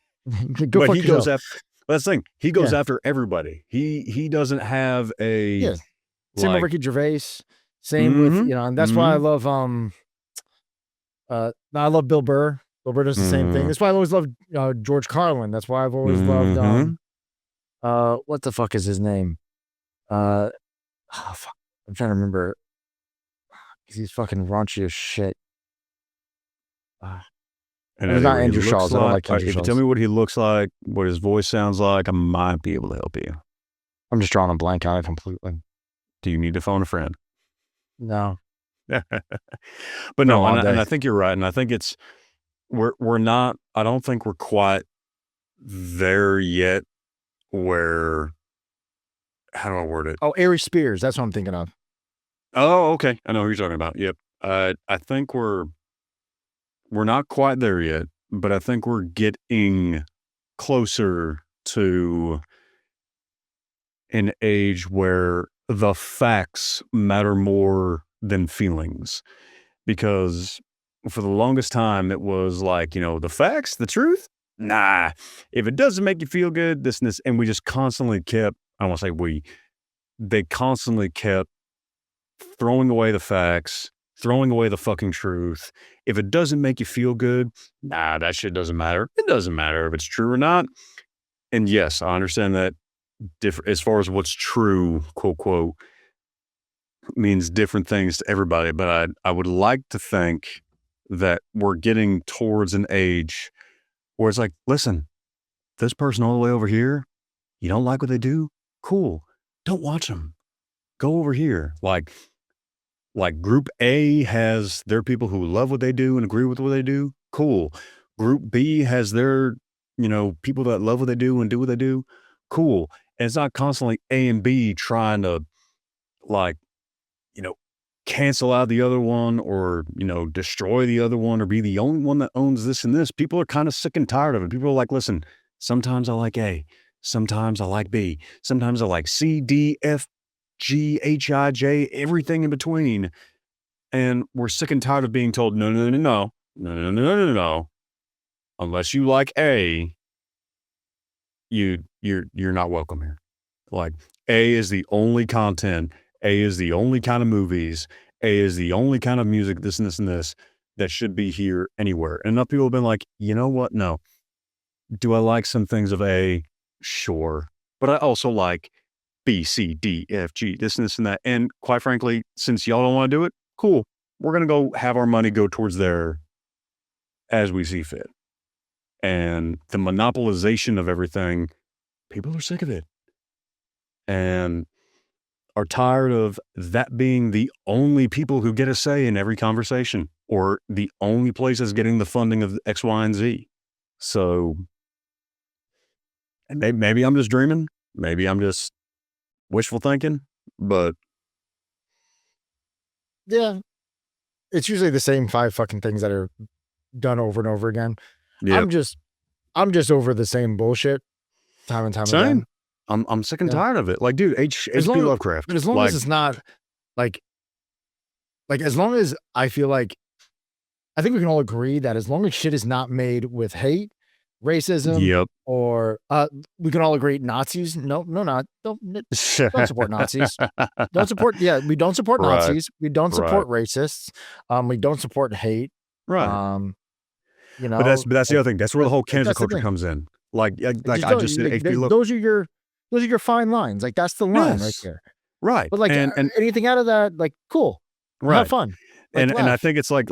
fuck he yourself. goes after, that's the thing. He goes after everybody. He doesn't have a. Yeah. Same with Ricky Gervais. Same with, and that's why I love, I love Bill Burr. Bill Burr does the same thing. That's why I always loved George Carlin. That's why I've always loved, what the fuck is his name? Fuck. I'm trying to remember. He's fucking raunchy as shit. And it's not Andrew Schultz. I don't like Andrew if you Schultz. tell me what he looks like, what his voice sounds like, I might be able to help you. I'm just drawing a blank on it completely. Do you need to phone a friend? No. But no, and I think you're right. And I think we're not, I don't think we're quite there yet where, how do I word it? Oh, Ari Spears. That's what I'm thinking of. Oh, okay. I know who you're talking about. Yep. I think we're not quite there yet, but I think we're getting closer to an age where the facts matter more than feelings. Because for the longest time, it was like, the facts, the truth? Nah. If it doesn't make you feel good, this and this. And we just constantly kept, I don't want to say they constantly kept throwing away the facts, throwing away the fucking truth. If it doesn't make you feel good, nah, that shit doesn't matter. It doesn't matter if it's true or not. And yes, I understand that as far as what's true, quote, quote, means different things to everybody. But I would like to think that we're getting towards an age where it's like, listen, this person all the way over here, you don't like what they do? Cool. Don't watch them. Go over here. Like group A has their people who love what they do and agree with what they do. Cool. Group B has their, people that love what they do and do what they do. Cool. And it's not constantly A and B trying to cancel out the other one or, destroy the other one or be the only one that owns this and this. People are kind of sick and tired of it. People are like, listen, sometimes I like A, sometimes I like B, sometimes I like C, D, F, G, H, I, J, everything in between. And we're sick and tired of being told, no. Unless you like A, you're not welcome here. Like A is the only content. A is the only kind of movies. A is the only kind of music, this and this and this, that should be here anywhere. And enough people have been like, you know what? No. Do I like some things of A? Sure. But I also like B, C, D, F, G, this and this and that. And quite frankly, since y'all don't want to do it, cool. We're going to go have our money go towards there as we see fit. And the monopolization of everything, people are sick of it. And are tired of that being the only people who get a say in every conversation or the only places getting the funding of X, Y, and Z. So maybe I'm just dreaming. Maybe I'm just wishful thinking, but yeah, it's usually the same 5 fucking things that are done over and over again. Yep. I'm just over the same bullshit time and time again. I'm sick and tired of it. Like, dude, H.P. Lovecraft. But as long as it's not like as long as I feel like, I think we can all agree that as long as shit is not made with hate, racism, or we can all agree Nazis. Don't support Nazis. Don't support. Yeah, we don't support Nazis. We don't support racists. We don't support hate. Right. But that's the other thing. That's where the whole cancel culture comes in. Like I just said, H.P. Lovecraft. Those are your fine lines. Like, that's the line right there. Right. But and anything out of that, like, cool. Right. Have fun. And I think it's like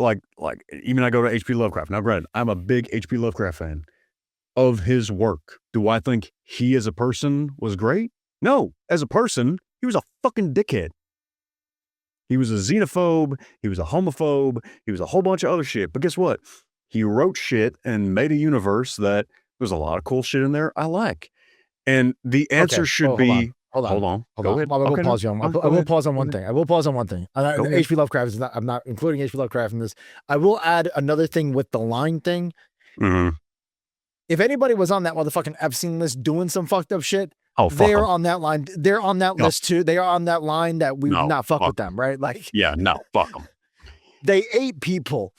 even I go to H.P. Lovecraft. Now, granted, I'm a big H.P. Lovecraft fan of his work. Do I think he as a person was great? No. As a person, he was a fucking dickhead. He was a xenophobe. He was a homophobe. He was a whole bunch of other shit. But guess what? He wrote shit and made a universe that there's a lot of cool shit in there I like. And the answer should be... Hold on. Go ahead. I will pause you on. I will pause on one thing. H.P. Lovecraft is not. I'm not including H.P. Lovecraft in this. I will add another thing with the line thing. Mm-hmm. If anybody was on that motherfucking Epstein list doing some fucked up shit, they're on that line. They're on that list too. They are on that line that we would not fuck with them, right? Like, yeah, no, fuck them. They ate people.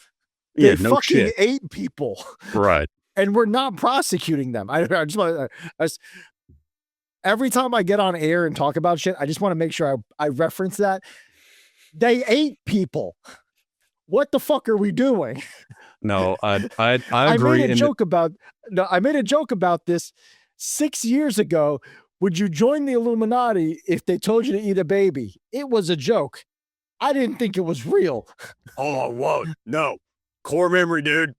They fucking ate people, right? And we're not prosecuting them. I just want to. Every time I get on air and talk about shit, I just want to make sure I reference that. They ate people. What the fuck are we doing? No, I agree. I made a joke about this 6 years ago. Would you join the Illuminati if they told you to eat a baby? It was a joke. I didn't think it was real. Oh, whoa. No. Core memory, dude.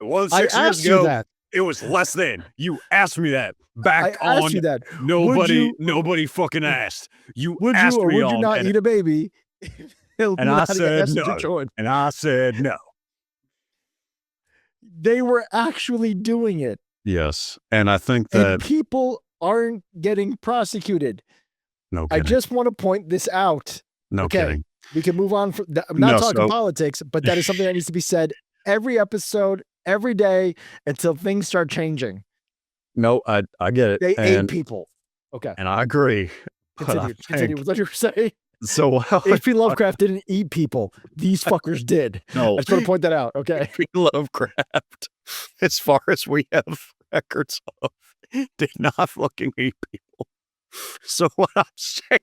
It was I 6 years asked you ago. that. It was less than. You asked me that. I Back asked on you that. nobody fucking asked. You Would you asked or me would you on, not eat a baby? and I Without a said messenger no. join? And I said no. They were actually doing it, Yes. And I think and that people aren't getting prosecuted. no I kidding. just want to point this out. No Okay, kidding. we can move on. I'm not No, talking so- politics, but that is something that needs to be said every episode, every day until things start changing. No, I get it. They ate and, people. Okay, and I agree. But I continue with what you were saying. So well, H.P. Lovecraft didn't eat people. These fuckers did. no, I just want to point that out. Okay. H.P. Lovecraft, as far as we have records of, did not fucking eat people. So what I'm saying,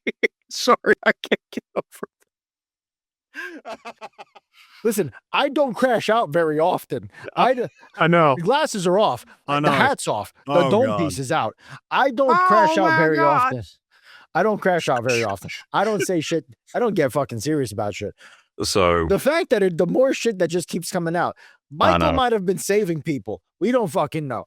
sorry, I can't get over that. Listen, I don't crash out very often. I know. The glasses are off. I know. The hat's off. The Oh, dome God. piece is out. I don't crash out very often. I don't crash out very often. I don't say shit. I don't get fucking serious about shit. So The fact that the more shit that just keeps coming out, Michael might have been saving people. We don't fucking know.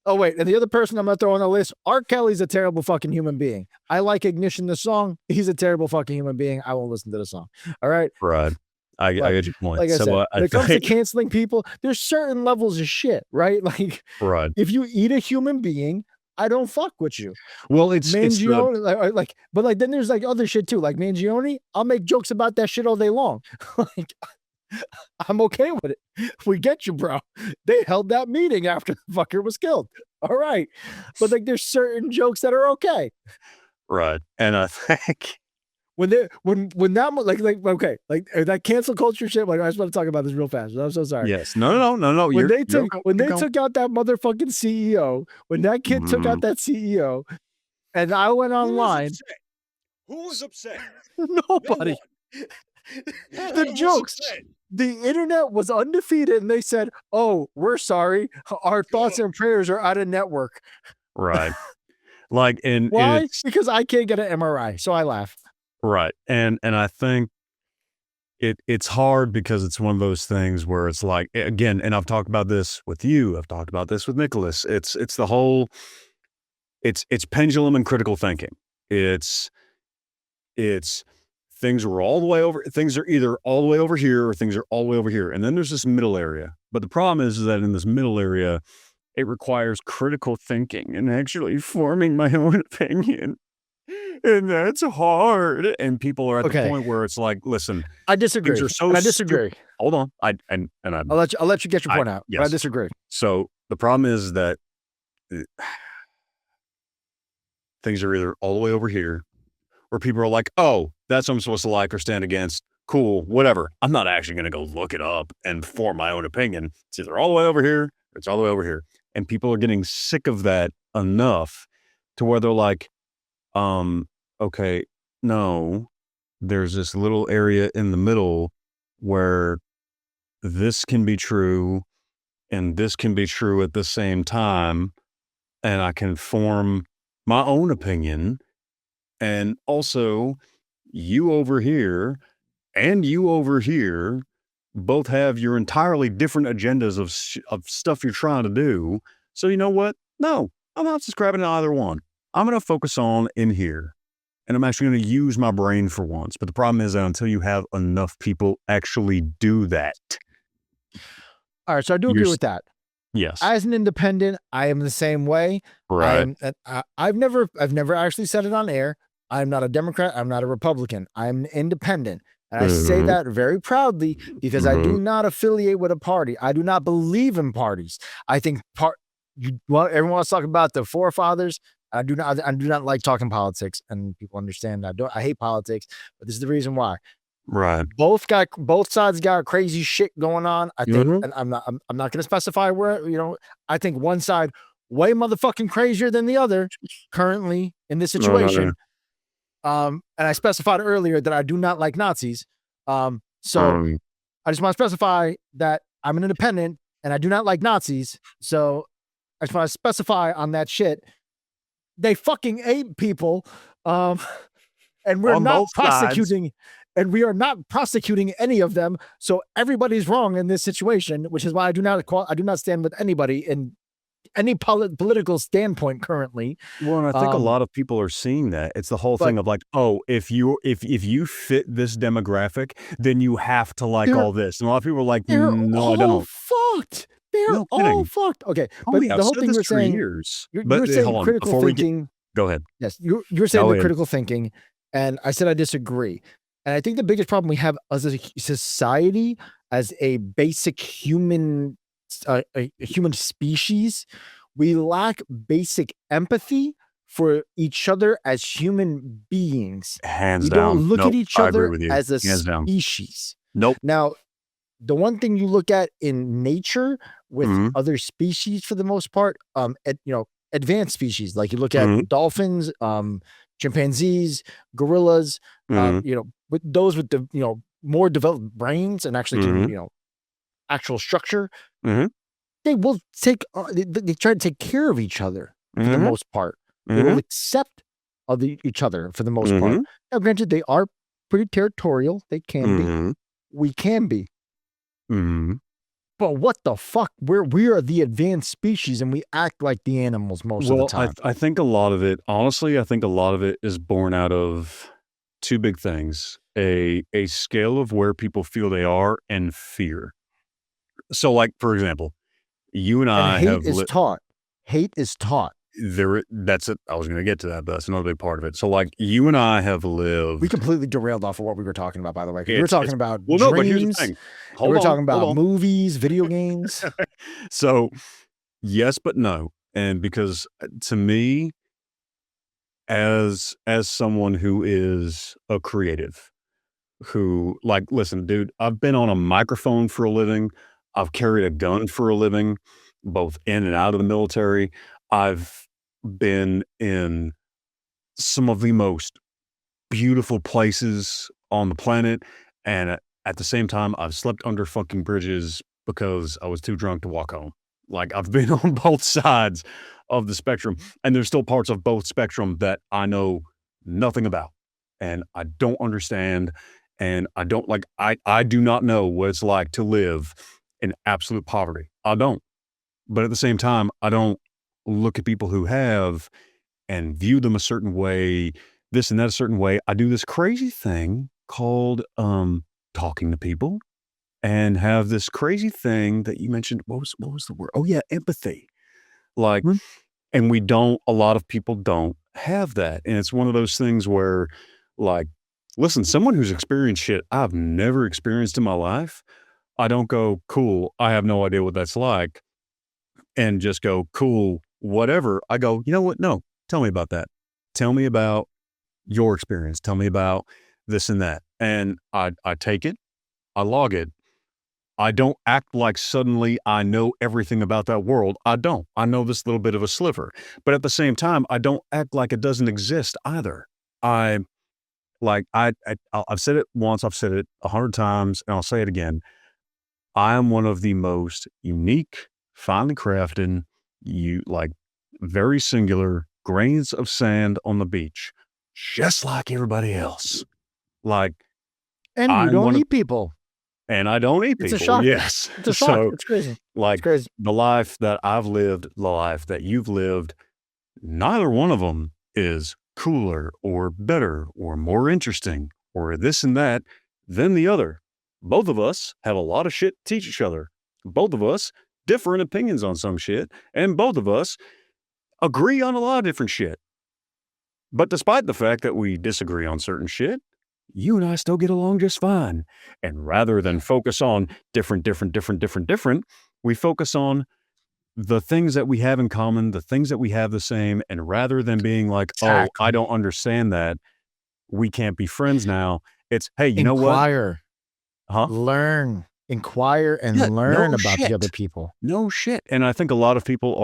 Oh, wait. And the other person I'm going to throw on the list, R. Kelly's a terrible fucking human being. I like Ignition, the song. He's a terrible fucking human being. I won't listen to the song. All right. right. I get your point. Like I so said, when it comes to think, canceling people, there's certain levels of shit, right? Like, right. if you eat a human being, I don't fuck with you. Well, it's Mangione, but then there's like other shit too. Like Mangione, I'll make jokes about that shit all day long. Like, I'm okay with it. We get you, bro. They held that meeting after the fucker was killed. All right. But like there's certain jokes that are okay. right. And I think When that okay, like that cancel culture shit, like I just want to talk about this real fast. I'm so sorry. yes. No. When they took out that motherfucking CEO, when that kid took out that CEO, and I went online. Who was upset? Nobody. The jokes. The internet was undefeated, and they said, "Oh, we're sorry. Our thoughts and prayers are out of network." Right. Like, and why? Because I can't get an MRI, so I laugh. Right. And I think it's hard because it's one of those things where it's like, again, and I've talked about this with you, I've talked about this with Nicholas. It's the whole, it's pendulum and critical thinking. It's things are all the way over, things are either all the way over here or things are all the way over here. And then there's this middle area. But the problem is that in this middle area, it requires critical thinking and actually forming my own opinion. And that's hard. And people are at the point where it's like, listen, I disagree. I disagree. Hold on. I'll let you get your point out. Yes. But I disagree. So the problem is that things are either all the way over here, or people are like, oh, that's what I'm supposed to like or stand against. Cool, whatever. I'm not actually going to go look it up and form my own opinion. It's either all the way over here, or it's all the way over here. And people are getting sick of that enough to where they're like, okay, no, there's this little area in the middle where this can be true and this can be true at the same time. And I can form my own opinion. And also, you over here and you over here both have your entirely different agendas of stuff you're trying to do. So you know what? No, I'm not subscribing to either one. I'm going to focus on in here. And I'm actually going to use my brain for once. But the problem is that until you have enough people actually do that. All right. So I do agree with that. Yes. As an independent, I am the same way. Right. I've never actually said it on air. I'm not a Democrat. I'm not a Republican. I'm an independent. And I say that very proudly because I do not affiliate with a party. I do not believe in parties. I think everyone wants to talk about the forefathers. I do not like talking politics, and people understand I hate politics, but this is the reason why. Right. Both sides got crazy shit going on. I think, and I'm not going to specify where, I think one side way motherfucking crazier than the other currently in this situation. And I specified earlier that I do not like Nazis. So I just want to specify that I'm an independent and I do not like Nazis. So I just want to specify on that shit. They fucking ate people. And we're not prosecuting. and we are not prosecuting any of them. So everybody's wrong in this situation, which is why I do not stand with anybody in any political standpoint currently. Well, and I think a lot of people are seeing that. It's the whole thing of like, oh, if you fit this demographic, then you have to like all this. And a lot of people are like, no, I don't. Fucked. They're all fucked. Okay, but the whole thing you're saying, you're saying critical thinking. Go ahead. Yes, you're saying the critical thinking, and I said I disagree. And I think the biggest problem we have as a society, as a basic human, a human species, we lack basic empathy for each other as human beings. Hands down. You don't look at each other as a species. Nope. Now, the one thing you look at in nature with other species, for the most part, advanced species, like you look at dolphins, chimpanzees, gorillas, with those with the more developed brains and actually can actual structure, they will take they try to take care of each other for the most part. They will accept of each other for the most part. Now, granted, they are pretty territorial. They can be. We can be. But what the fuck? We are the advanced species and we act like the animals most of the time. I think a lot of it, honestly, is born out of two big things. A scale of where people feel they are and fear. So like, for example, you and I hate is taught. Hate is taught. That's it. I was going to get to that, but that's another big part of it. So like you and I have lived. We completely derailed off of what we were talking about, by the way. We were talking about dreams. No, but here's the thing. We were talking about movies, video games. So yes, but no. And because to me, as someone who is a creative, who like, listen, dude, I've been on a microphone for a living. I've carried a gun for a living, both in and out of the military. I've been in some of the most beautiful places on the planet. And at the same time, I've slept under fucking bridges because I was too drunk to walk home. Like I've been on both sides of the spectrum, and there's still parts of both spectrum that I know nothing about and I don't understand. And I don't like, I do not know what it's like to live in absolute poverty. I don't. But at the same time, I don't look at people who have and view them a certain way, this and that a certain way. I do this crazy thing called talking to people and have this crazy thing that you mentioned. What was the word? Oh yeah, empathy. Like, and a lot of people don't have that. And it's one of those things where like, listen, someone who's experienced shit I've never experienced in my life, I don't go, cool, I have no idea what that's like, and just go, cool, whatever. I go, you know what? No, tell me about that. Tell me about your experience. Tell me about this and that. And I take it, I log it. I don't act like suddenly I know everything about that world. I don't. I know this little bit of a sliver. But at the same time, I don't act like it doesn't exist either. I've said it once, I've said it 100 times, and I'll say it again. I am one of the most unique, finely crafted, very singular grains of sand on the beach, just like everybody else. Like, and you don't eat people. And I don't eat people. It's a shock. Yes. It's a shock. So, it's crazy. Like, it's crazy. The life that I've lived, the life that you've lived, neither one of them is cooler or better or more interesting or this and that than the other. Both of us have a lot of shit to teach each other. Both of us different opinions on some shit, and both of us agree on a lot of different shit. But despite the fact that we disagree on certain shit, you and I still get along just fine. And rather than focus on different, we focus on the things that we have in common, the things that we have the same. And rather than being like, oh, I don't understand that, we can't be friends now. It's, hey, you know what? Learn, inquire and learn about the other people. No shit. And I think a lot of people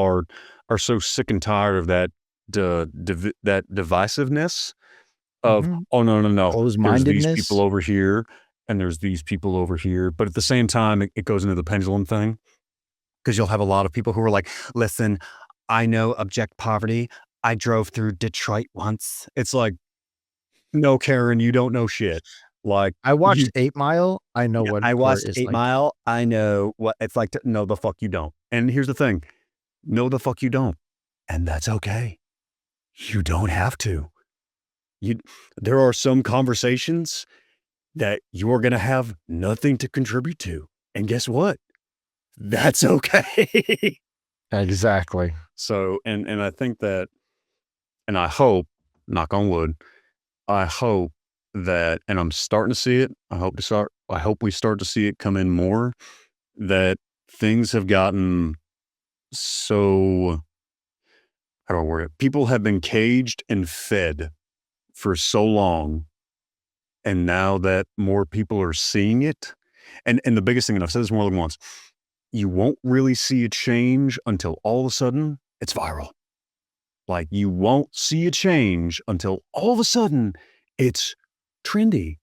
are so sick and tired of that, that divisiveness of, oh, no. There's these people over here and there's these people over here. But at the same time, it goes into the pendulum thing. Because you'll have a lot of people who are like, listen, I know abject poverty. I drove through Detroit once. It's like, no, Karen, you don't know shit. Like I watched 8 Mile. I know what I court watched is 8 like. Mile. I know what it's like to no the fuck you don't. And here's the thing. No the fuck you don't. And that's okay. You don't have to. There are some conversations that you're going to have nothing to contribute to. And guess what? That's okay. Exactly. So, and I think that, and I hope, knock on wood, I hope that, and I'm starting to see it. I hope we start to see it come in more, that things have gotten so, how do I word it? People have been caged and fed for so long. And now that more people are seeing it, and the biggest thing, and I've said this more than once, you won't really see a change until all of a sudden it's viral. Like you won't see a change until all of a sudden it's trendy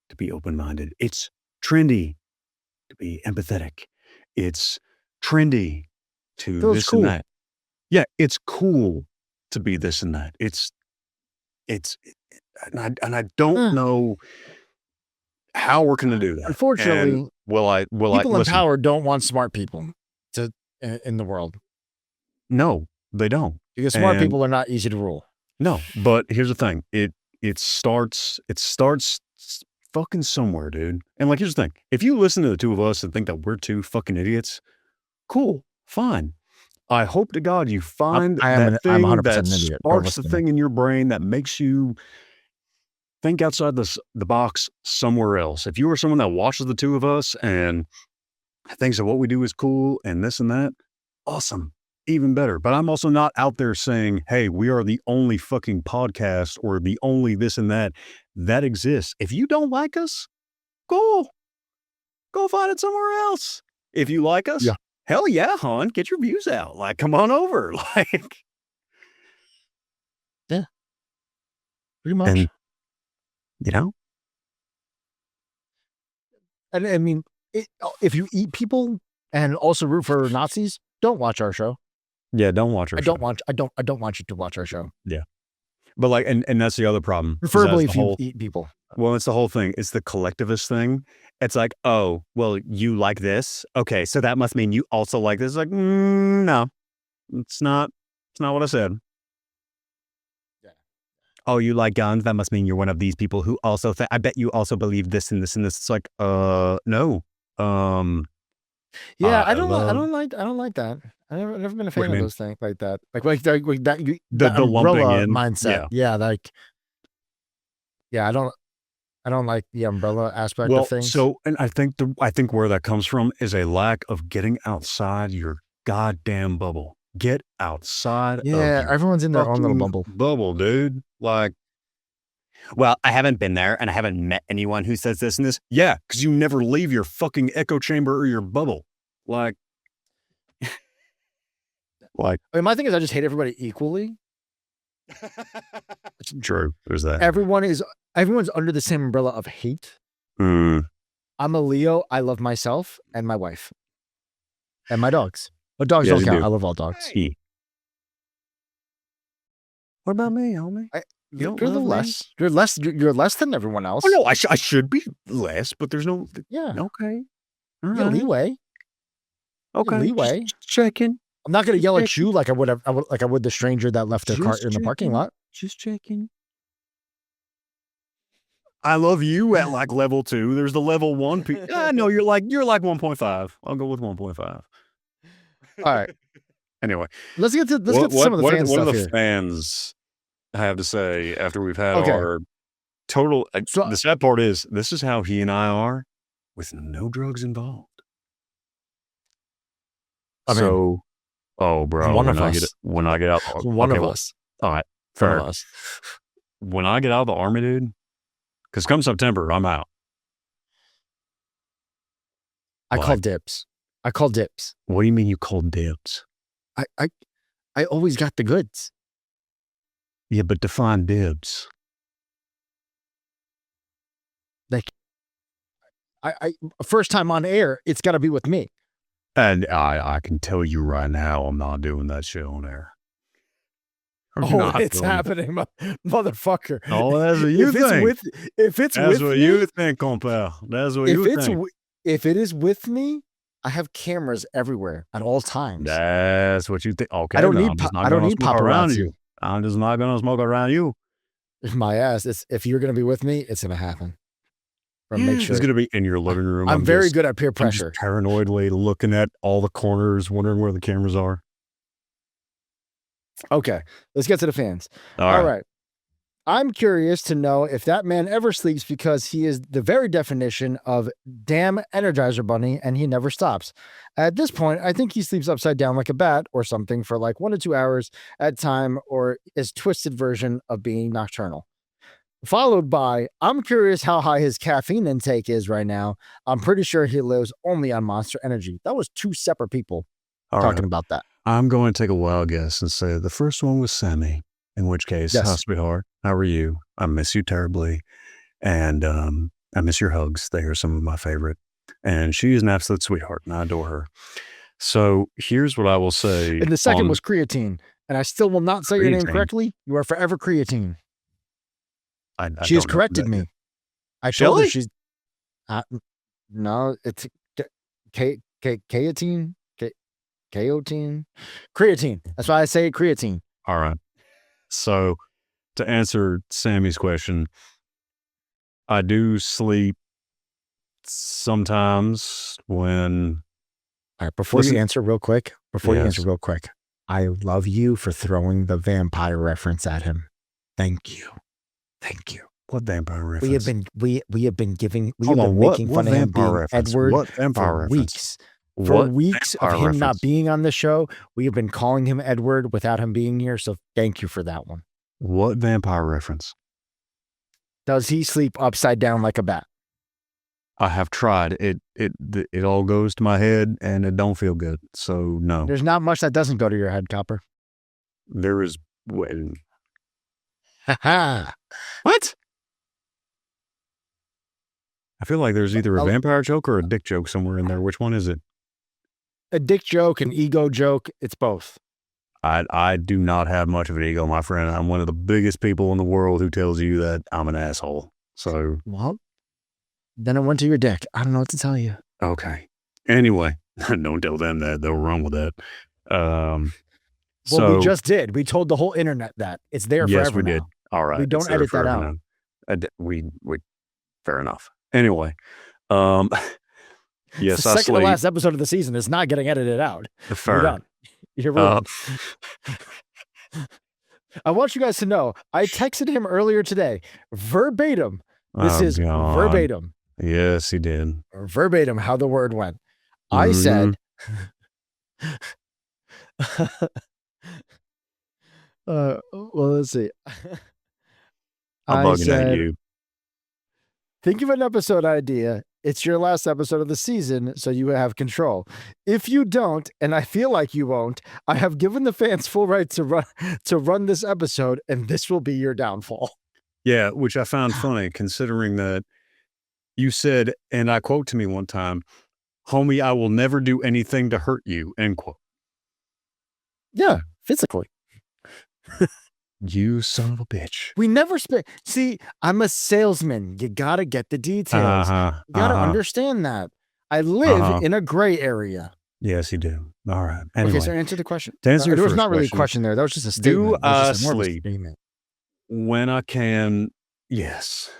to be open-minded. It's trendy to be empathetic. It's trendy to Feels this cool. and that. Yeah, it's cool to be this and that. And I don't know how we're going to do that. Unfortunately, and will people in listen, power don't want smart people in the world, no, they don't. because smart And people are not easy to rule. no, but here's the thing. It starts fucking somewhere, dude. And like, here's the thing. If you listen to the two of us and think that we're two fucking idiots, cool, fine. I hope to God you find I'm that thing 100% that an idiot. sparks the thing in your brain that makes you think outside the box somewhere else. If you are someone that watches the two of us and thinks that what we do is cool and this and that, awesome, even better. But I'm also not out there saying, hey, we are the only fucking podcast or the only this and that exists. If you don't like us, go find it somewhere else. If you like us, Yeah. hell yeah, hon, get your views out. Like, come on over. Like, yeah, pretty much. and you know, And I mean, if you eat people and also root for Nazis, don't watch our show. yeah, don't watch our show. I don't want you to watch our show. Yeah. But like, and that's the other problem. Preferably if you eat people. Well, it's the whole thing. It's the collectivist thing. It's like, oh, well, you like this. Okay. So that must mean you also like this. Like, no, it's not what I said. Yeah. Oh, you like guns? That must mean you're one of these people who also I bet you also believe this and this and this. It's like, no. Yeah, I don't like that. I've never been a fan of those things like that. Like that the lumping umbrella in mindset. Yeah, like, yeah, I don't like the umbrella aspect of things. So, and I think where that comes from is a lack of getting outside your goddamn bubble. Get outside. Yeah, everyone's in their own little bubble, dude. Like, well, I haven't been there and I haven't met anyone who says this and this. yeah, because you never leave your fucking echo chamber or your bubble. Like, I mean, my thing is I just hate everybody equally. it's true. There's that. Everyone's under the same umbrella of hate. I'm a Leo. I love myself and my wife and my dogs. But dogs don't count. I love all dogs. Hey. What about me, homie? You're less than everyone else. Oh no, I should be less, but there's no. Yeah. Okay. All right. Leeway. Okay. Leeway. Just checking. I'm not gonna yell at you like I would the stranger that left their cart in the parking lot. Just checking. I love you at like level 2. There's the level 1. No, you're like 1.5. I'll go with 1.5. All right. Anyway, let's get to some of the fans stuff here. What do the fans have to say after we've had our total? The sad part is this is how he and I are with no drugs involved. I mean, oh, bro, when I get out, one of us. All right, fair. When I get out of the army, dude, because come September, I'm out. I call dibs. What do you mean you call dibs? I always got the goods. Yeah, but define dibs. Like, I first time on air, it's got to be with me. And I can tell you right now, I'm not doing that shit on air. It's happening, motherfucker. Oh, that's what you think. If it's that's with what me, you think, compare. That's what you think. If it is with me, I have cameras everywhere at all times. That's what you think. Okay, I don't need paparazzi around you. I'm just not gonna smoke around you. My ass. If you're gonna be with me, it's gonna happen. Or make sure it's gonna be in your living room. I'm very good at peer pressure. I'm just paranoidly looking at all the corners, wondering where the cameras are. Okay, let's get to the fans. All right. I'm curious to know if that man ever sleeps, because he is the very definition of damn Energizer Bunny and he never stops. At this point, I think he sleeps upside down like a bat or something for like 1 to 2 hours at a time, or his twisted version of being nocturnal. Followed by, I'm curious how high his caffeine intake is right now. I'm pretty sure he lives only on Monster Energy. That was 2 separate people talking about that. I'm going to take a wild guess and say the first one was Sammy. In which case, yes. Hi, sweetheart, how are you? I miss you terribly. And I miss your hugs. They are some of my favorite. And she is an absolute sweetheart, and I adore her. So here's what I will say. And the second was creatine. And I still will not say your name correctly. You are forever creatine. She has corrected me. I told her she's... no, it's creatine. Creatine. That's why I say creatine. All right. So to answer Sammy's question, I do sleep sometimes when... All right, before you answer real quick, I love you for throwing the vampire reference at him. Thank you. What vampire reference? We have been making fun of him being Edward for weeks. For weeks of him not being on the show, we have been calling him Edward without him being here. So thank you for that one. What vampire reference? Does he sleep upside down like a bat? I have tried. It all goes to my head and it don't feel good. So no. There's not much that doesn't go to your head, Copper. There is. What? I feel like there's either a vampire joke or a dick joke somewhere in there. Which one is it? A dick joke, an ego joke. It's both. I do not have much of an ego, my friend. I'm one of the biggest people in the world who tells you that I'm an asshole. So, well, then it went to your dick. I don't know what to tell you. Okay. Anyway, don't tell them that. They'll run with that. We just did. We told the whole internet that. It's there forever. Yes, we did. All right. We don't edit that out. We fair enough. Anyway, yes, the second to last episode of the season is not getting edited out. Fair. You're done. You're ruined. I want you guys to know, I texted him earlier today, verbatim. This is verbatim. Yes, he did. Verbatim how the word went. I said, well, let's see. I'm bugging at you. Think of an episode idea. It's your last episode of the season, so you have control. If you don't, and I feel like you won't, I have given the fans full right to run this episode, and this will be your downfall. Yeah, which I found funny, considering that you said, and I quote to me one time, "Homie, I will never do anything to hurt you," end quote. Yeah, physically. You son of a bitch. We never spent. See, I'm a salesman. You got to get the details. You got to understand that. I live in a gray area. Yes, you do. All right. Anyway, okay, so answer the question. To answer there was not really a question there. That was just a statement. Do I sleep when I can? Yes.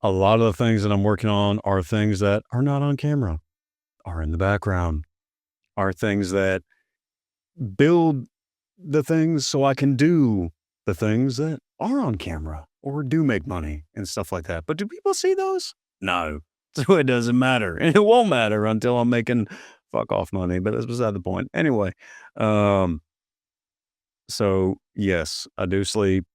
A lot of the things that I'm working on are things that are not on camera, are in the background, are things that build the things so I can do the things that are on camera or do make money and stuff like that. But do people see those? No. So it doesn't matter. And it won't matter until I'm making fuck off money, but that's beside the point. Anyway, so yes, I do sleep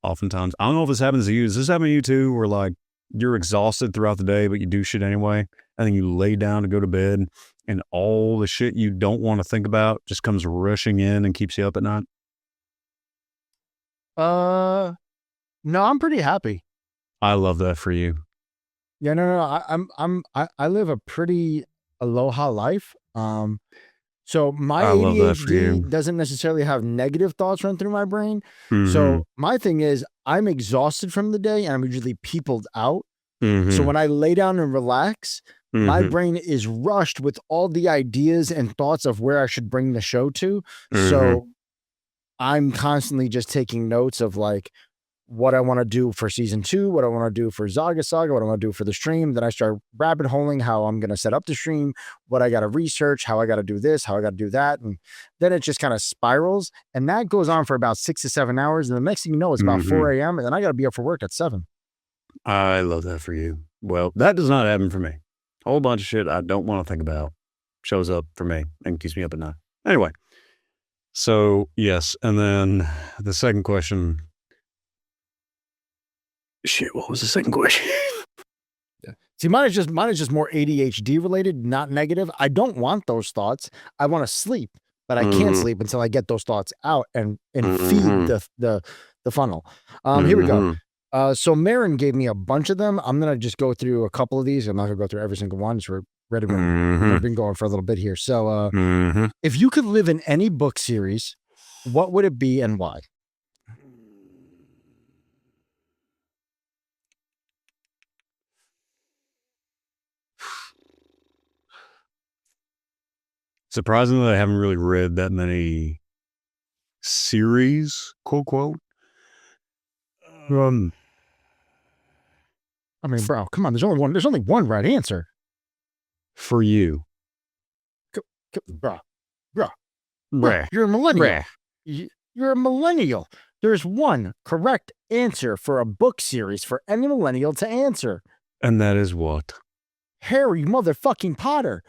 oftentimes. I don't know if this happens to you. Does this happen to you too? Where like you're exhausted throughout the day, but you do shit anyway. And then you lay down to go to bed and all the shit you don't want to think about just comes rushing in and keeps you up at night? No, I'm pretty happy. I love that for you. Yeah, no. I live a pretty aloha life. So my I love that for you. ADHD doesn't necessarily have negative thoughts run through my brain. Mhm. So my thing is I'm exhausted from the day and I'm usually peopled out. Mhm. So when I lay down and relax, my Mhm. brain is rushed with all the ideas and thoughts of where I should bring the show to. Mhm. So I'm constantly just taking notes of like what I want to do for season 2, what I want to do for Zaga, what I want to do for the stream. Then I start rabbit holing how I'm going to set up the stream, what I got to research, how I got to do this, how I got to do that. And then it just kind of spirals. And that goes on for about 6 to 7 hours. And the next thing you know, it's about 4 a.m. And then I got to be up for work at 7. I love that for you. Well, that does not happen for me. A whole bunch of shit I don't want to think about shows up for me and keeps me up at night. Anyway, so yes. And then the second question. Shit, what was the second question? See, mine is just more ADHD related, not negative. I don't want those thoughts. I want to sleep, but I can't sleep until I get those thoughts out and feed the funnel. Here we go. So Marin gave me a bunch of them. I'm gonna just go through a couple of these. I'm not gonna go through every single one. So we're ready. We've been going for a little bit here. So if you could live in any book series, what would it be and why? Surprisingly, I haven't really read that many series, quote, quote. I mean, bro, come on. There's only one right answer. For you. Bro, you're a millennial. You're a millennial. There's one correct answer for a book series for any millennial to answer. And that is what? Harry motherfucking Potter.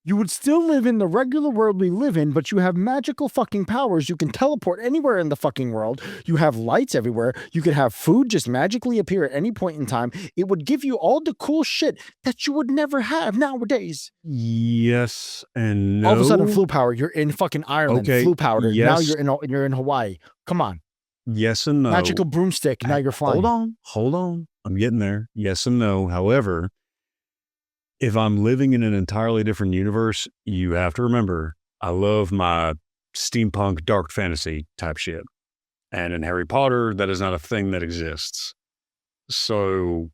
You would still live in the regular world we live in, but you have magical fucking powers. You can teleport anywhere in the fucking world. You have lights everywhere. You could have food just magically appear at any point in time. It would give you all the cool shit that you would never have nowadays. Yes and no. All of a sudden, flu power. You're in fucking Ireland. Okay, flu powder. yes. Now you're in Hawaii. Come on. Yes and no. Magical broomstick. Now you're flying. Hold on. I'm getting there. Yes and no. However, if I'm living in an entirely different universe, you have to remember, I love my steampunk dark fantasy type shit. And in Harry Potter, that is not a thing that exists. So,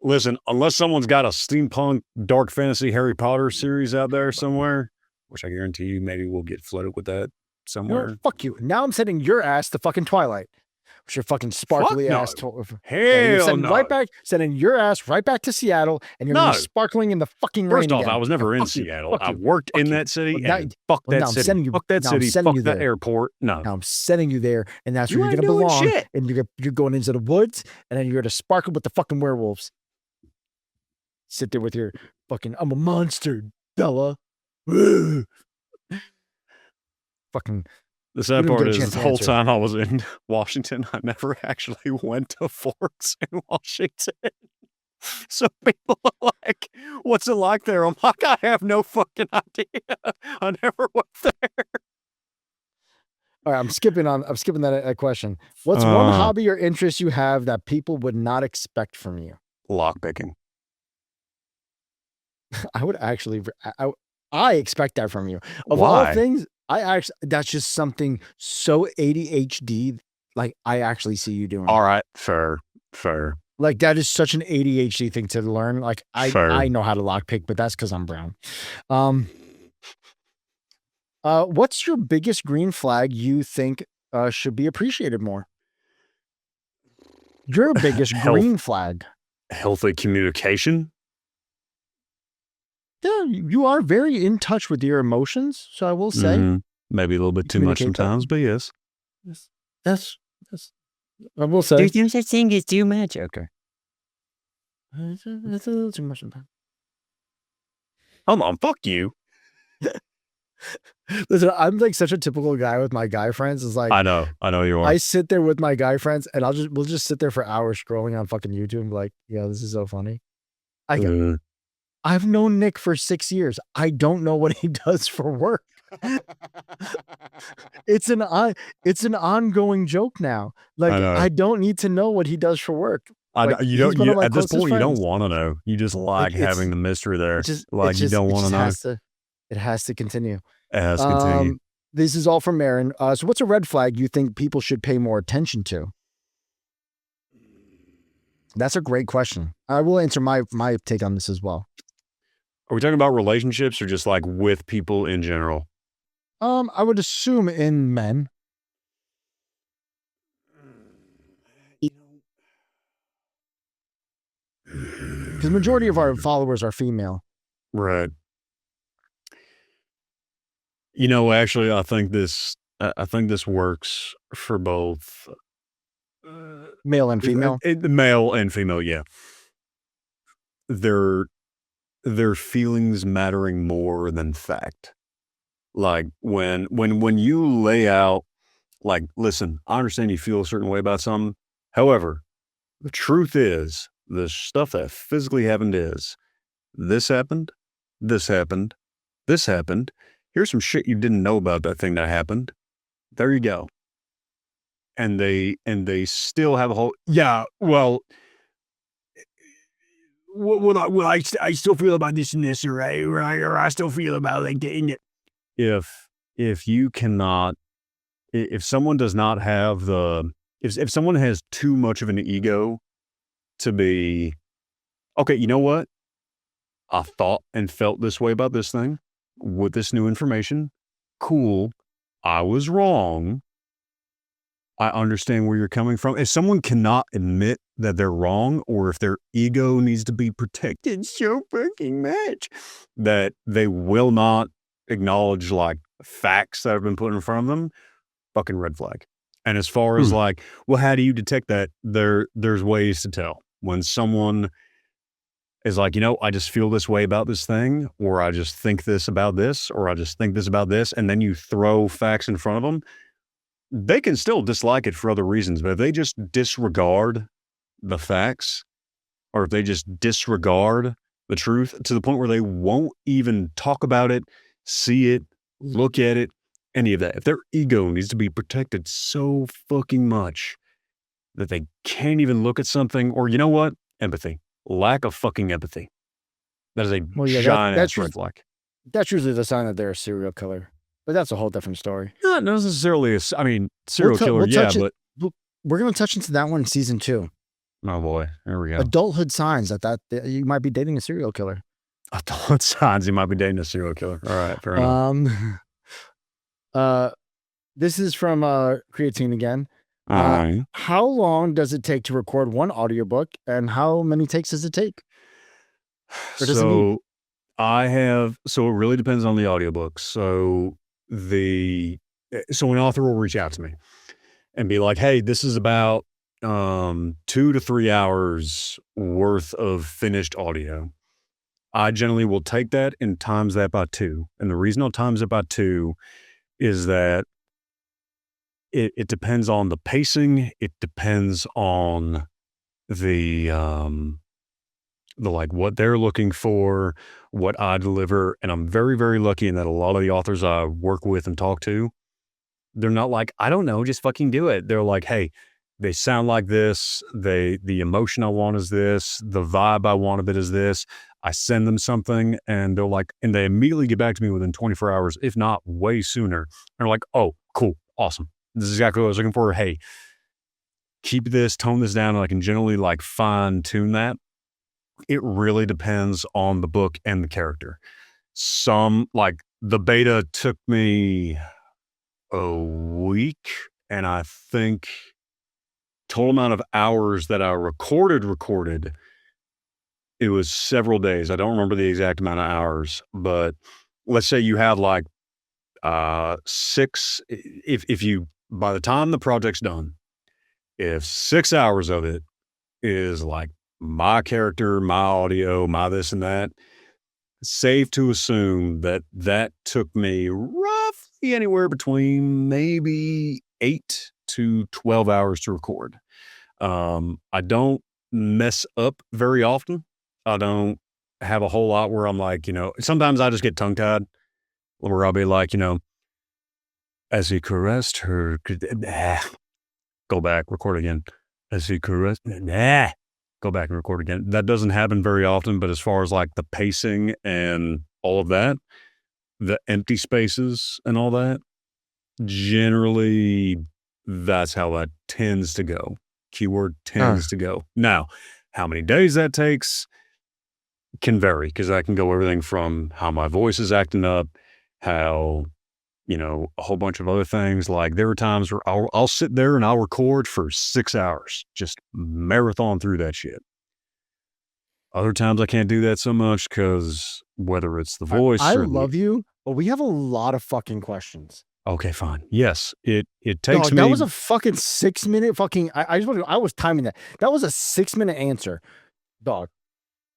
listen, unless someone's got a steampunk dark fantasy Harry Potter series out there somewhere, which I guarantee you maybe we'll get flooded with that somewhere. No, fuck you. Now I'm sending your ass to fucking Twilight. With your fucking sparkly ass. Hell no. Sending your ass right back to Seattle, and you're gonna be sparkling in the fucking rain. First off, again. I was never in Seattle. I worked in that city. And fuck that city. Fuck that city. Fuck that airport. No. Now I'm sending you there, and that's where you're gonna belong. Shit. And you're going into the woods, and then you're gonna sparkle with the fucking werewolves. Sit there with your fucking I'm a monster, Bella. Fucking. The sad part is the whole time I was in Washington, I never actually went to Forks in Washington. So people are like, what's it like there? I'm like, I have no fucking idea. I never went there. All right, I'm skipping that question. What's one hobby or interest you have that people would not expect from you? Lockpicking. I would actually, I expect that from you. Of Why? all things, that's just something so ADHD. Like I actually see you doing. All right, fair. Like that is such an ADHD thing to learn. Like I know how to lockpick, but that's because I'm brown. What's your biggest green flag you think should be appreciated more? Your biggest green flag. Healthy communication. Yeah, you are very in touch with your emotions, so I will say. Maybe a little bit too much sometimes, but yes. That's I will say. There's no such thing as too much. Okay. It's a little too much sometimes. Hold on, fuck you. Listen, I'm like such a typical guy with my guy friends. It's like I know you are. I sit there with my guy friends, and we'll just sit there for hours scrolling on fucking YouTube and be like, yeah, this is so funny. I've known Nick for 6 years. I don't know what he does for work. It's an ongoing joke now. Like I don't need to know what he does for work. You don't. At this point, you don't friends. want to know. You just like having the mystery there. You don't want to know. It has to continue. It has to continue. This is all from Marin. So what's a red flag you think people should pay more attention to? That's a great question. I will answer my take on this as well. Are we talking about relationships or just like with people in general? I would assume in men. Because the majority of our followers are female. Right. Actually, I think this works for both male and female. Male and female, yeah. Their feelings mattering more than fact. Like when you lay out, like, listen, I understand you feel a certain way about something. However, the truth is, the stuff that physically happened is this happened, this happened, this happened. Here's some shit you didn't know about that thing that happened. There you go. And they still have a whole, yeah, well, I still feel about this and this, or I still feel about like the, if you cannot, if someone does not have if someone has too much of an ego to be, okay, you know what? I thought and felt this way about this thing with this new information. Cool. I was wrong. I understand where you're coming from. If someone cannot admit that they're wrong, or if their ego needs to be protected so fucking much that they will not acknowledge like facts that have been put in front of them, fucking red flag. And as far as like, well, how do you detect that? There's ways to tell. When someone is like, I just feel this way about this thing, or I just think this about this, or I just think this about this, and then you throw facts in front of them, they can still dislike it for other reasons. But if they just disregard the facts, or if they just disregard the truth to the point where they won't even talk about it, see it, look at it, any of that, if their ego needs to be protected so fucking much that they can't even look at something, or empathy, lack of fucking empathy. That is a giant red flag. That's usually the sign that they're a serial killer, but that's a whole different story. Not necessarily serial killer, but we're going to touch into that one in season 2. Oh boy, here we go. Adulthood signs that you might be dating a serial killer. Adulthood signs you might be dating a serial killer. All right, fair enough. This is from Creatine again. How long does it take to record one audiobook, and how many takes does it take? So it really depends on the audiobook. So an author will reach out to me and be like, hey, this is about 2 to 3 hours worth of finished audio. I generally will take that and times that by 2. And the reason I'll times it by 2 is that it depends on the pacing. It depends on the like what they're looking for, what I deliver. And I'm very, very lucky in that a lot of the authors I work with and talk to, they're not like, I don't know, just fucking do it. They're like, hey, they sound like this. The emotion I want is this. The vibe I want of it is this. I send them something and they're like, and they immediately get back to me within 24 hours, if not way sooner. And they're like, oh, cool. Awesome. This is exactly what I was looking for. Hey, keep this, tone this down. And I can generally like fine tune that. It really depends on the book and the character. Some, like the beta took me a week, and I think total amount of hours that I recorded, it was several days. I don't remember the exact amount of hours, but let's say you have like 6, if you, by the time the project's done, if 6 hours of it is like my character, my audio, my this and that, safe to assume that took me roughly anywhere between maybe 8 to 12 hours to record. I don't mess up very often. I don't have a whole lot where I'm like, sometimes I just get tongue tied where I'll be like, as he caressed her, go back, record again. As he caressed, go back and record again. That doesn't happen very often, but as far as like the pacing and all of that, the empty spaces and all that, generally that's how that tends to go. Keyword tends to go. Now, how many days that takes can vary, because that can go everything from how my voice is acting up, how, a whole bunch of other things. Like there are times where I'll sit there and I'll record for 6 hours, just marathon through that shit. Other times I can't do that so much because whether it's the voice I or love you, but we have a lot of fucking questions. Okay, fine. Yes, it takes Dog, me. that was a fucking 6-minute fucking. I just want to. I was timing that. That was a 6-minute answer, dog.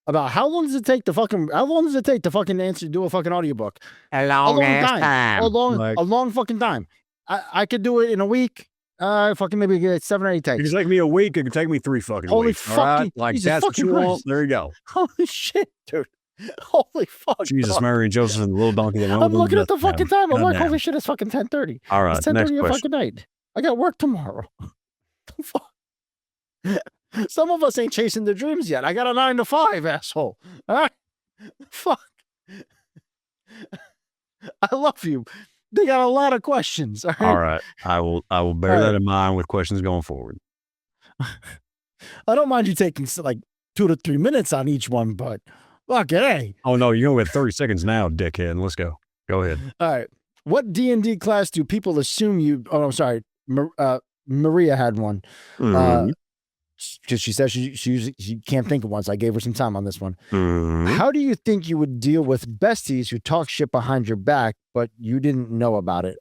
About how long does it take to fucking? How long does it take to fucking answer? Do a fucking audiobook? A long ass time. A long fucking time. I could do it in a week. Fucking maybe get 7 or 8 It takes. can take me a week. It can take me 3 fucking Holy weeks. fucking- all right? Like Jesus that's what fucking you want. Christ. There you go. Holy shit, dude. Holy fuck. Jesus, dog. Mary, and Joseph, and the little donkey. That I'm looking at the fucking time. I'm like, Goddamn. holy shit, it's fucking 10:30. All right, It's next 10:30 at question. fucking night. I got work tomorrow. The fuck? Some of us ain't chasing their dreams yet. I got a 9 to 5, asshole. All right. Fuck. I love you. They got a lot of questions. All right. All right, I will bear All that right. in mind with questions going forward. I don't mind you taking like 2 to 3 minutes on each one, but fuck it, hey. Oh no, you're going with 30 seconds now, dickhead. Let's go. Go ahead. All right. What D&D class do people assume you? Oh, I'm sorry. Maria had one. Because she says she can't think of one, so I gave her some time on this one. How do you think you would deal with besties who talk shit behind your back, but you didn't know about it?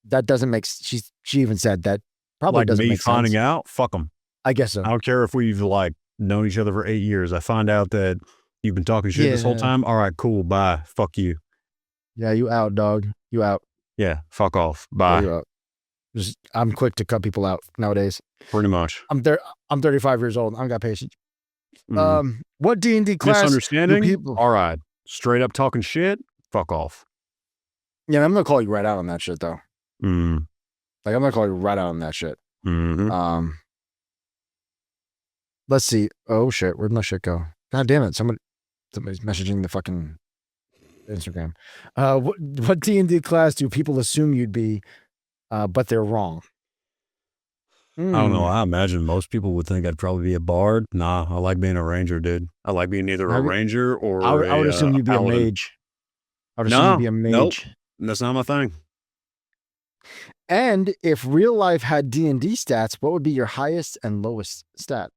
That doesn't make. She even said that probably Like doesn't me make finding sense. out, fuck them. I guess so. I don't care if we've like known each other for 8 years. I find out that you've been talking shit this whole Yeah. time. All right, cool. Bye. Fuck you. Yeah, you out, dog. You out. Yeah. Fuck off. Yeah, Bye. you out. I'm quick to cut people out nowadays. Pretty much. I'm 35 years old. I don't got patience. Mm. What D&D class? Misunderstanding? People? All right. Straight up talking shit? Fuck off. Yeah, I'm gonna call you right out on that shit though. Mm. Like I'm gonna call you right out on that shit. Mm-hmm. Let's see. Oh shit, where'd my shit go? God damn it! Somebody's messaging the fucking Instagram. What D&D class do people assume you'd be, but they're wrong? I don't know. I imagine most people would think I'd probably be a bard. Nah, I like being a ranger, dude. I like being either a ranger or I would assume you'd be paladin. a mage. I would assume you'd be a mage. Nope. That's not my thing. And if real life had D&D stats, what would be your highest and lowest stat?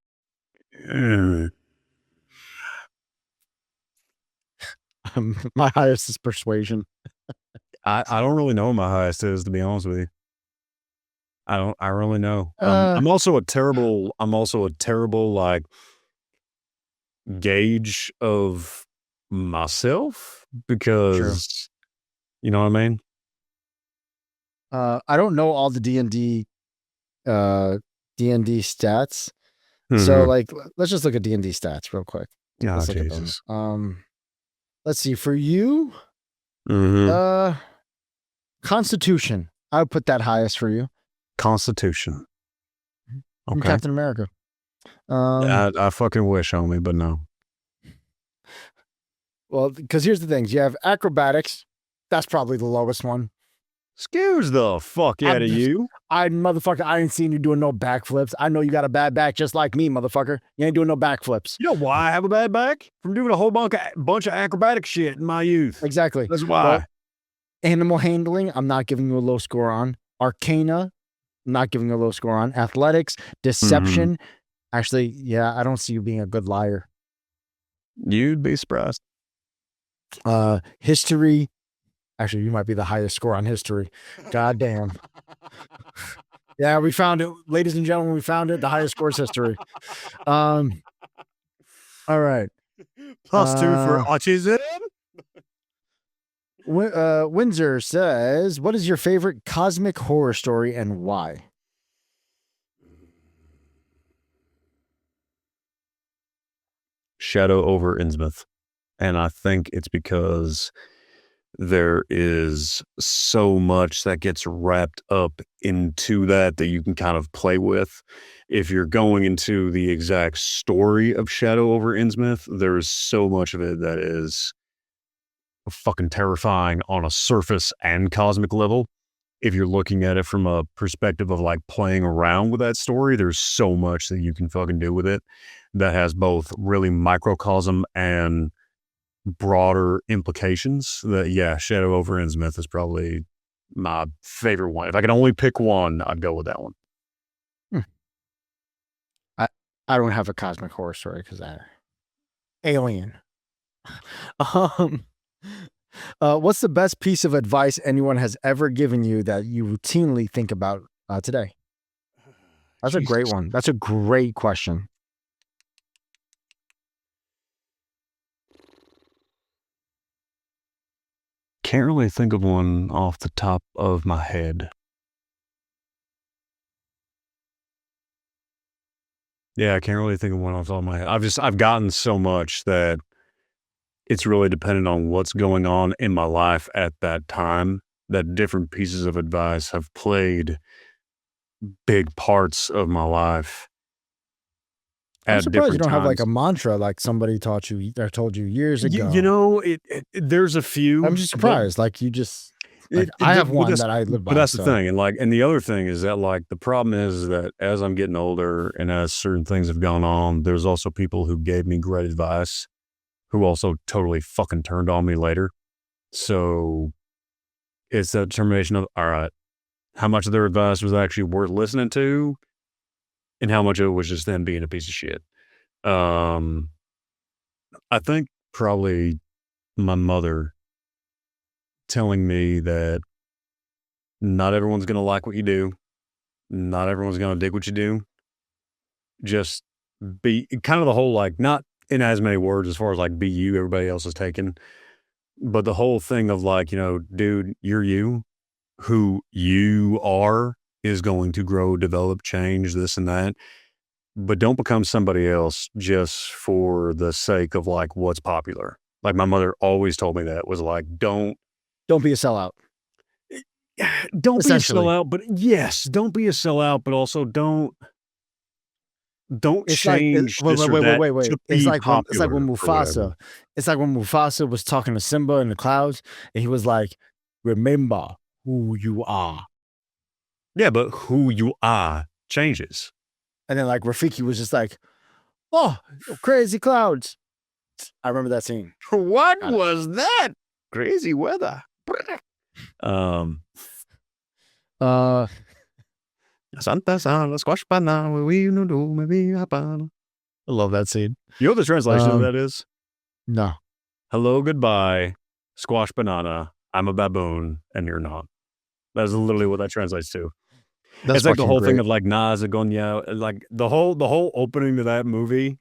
My highest is persuasion. I don't really know what my highest is, to be honest with you. I really know. I'm also a terrible like gauge of myself because you know what I mean? I don't know all the D&D stats. So like let's just look at D&D stats real quick. Oh, Let's look at Jesus. them. Let's see. For you, Constitution. I would put that highest for you. Constitution. From Okay. Captain America. I fucking wish, homie, but no. Well, because here's the things. You have acrobatics. That's probably the lowest one. Excuse the fuck out of you. I ain't seen you doing no backflips. I know you got a bad back just like me, motherfucker. You ain't doing no backflips. You know why I have a bad back? From doing a whole bunch of acrobatic shit in my youth. Exactly. That's why. Well, animal handling, I'm not giving you a low score on. Arcana, I'm not giving you a low score on. Athletics, deception. Actually, yeah, I don't see you being a good liar. You'd be surprised. History. Actually, you might be the highest score on history. God damn. Yeah, we found it. Ladies and gentlemen, we found it. The highest score is history. All right. +2 for autism. Windsor says, what is your favorite cosmic horror story and why? Shadow over Innsmouth. And I think it's because there is so much that gets wrapped up into that you can kind of play with. If you're going into the exact story of Shadow over Innsmouth, there's so much of it that is fucking terrifying on a surface and cosmic level. If you're looking at it from a perspective of like playing around with that story, there's so much that you can fucking do with it that has both really microcosm and broader implications. That, yeah, Shadow over Innsmouth is probably my favorite one. If I could only pick one, I'd go with that one. I don't have a cosmic horror story because Alien. What's the best piece of advice anyone has ever given you that you routinely think about today? That's Jesus. A great one. That's a great question. Can't really think of one off the top of my head. Yeah, I can't really think of one off the top of my head. I've gotten so much that it's really dependent on what's going on in my life at that time, that different pieces of advice have played big parts of my life. I'm surprised you don't have like a mantra like somebody taught you or told you years ago. You know, there's a few. I'm just surprised. Like you just... Like, I have one that I live by. But that's the thing. And the other thing is that like the problem is that as I'm getting older and as certain things have gone on, there's also people who gave me great advice who also totally fucking turned on me later. So it's that determination of, all right, how much of their advice was actually worth listening to and how much of it was just them being a piece of shit. I think probably my mother telling me that not everyone's going to like what you do. Not everyone's going to dig what you do. Just be kind of the whole, like, not in as many words as far as like be you, everybody else is taken. But the whole thing of like, you know, dude, you're you. Who you are is going to grow, develop, change, this and that. But don't become somebody else just for the sake of like what's popular. Like my mother always told me that, was like, don't be a sellout. Don't be a sellout, but yes, don't be a sellout, but also don't it's change like, this wait. to It's be like when Mufasa. It's like when Mufasa was talking to Simba in the clouds, and he was like, "Remember who you are." Yeah, but who you are changes. And then like Rafiki was just like, "Oh, crazy clouds." I remember that scene. What was that? Crazy weather. Santa Santa squash banana, we no do maybe happen. I love that scene. You know what the translation of that is? No. Hello, goodbye, squash banana. I'm a baboon, and you're not. That's literally what that translates to. It's like the whole thing of like Nazagonya, like the whole opening to that movie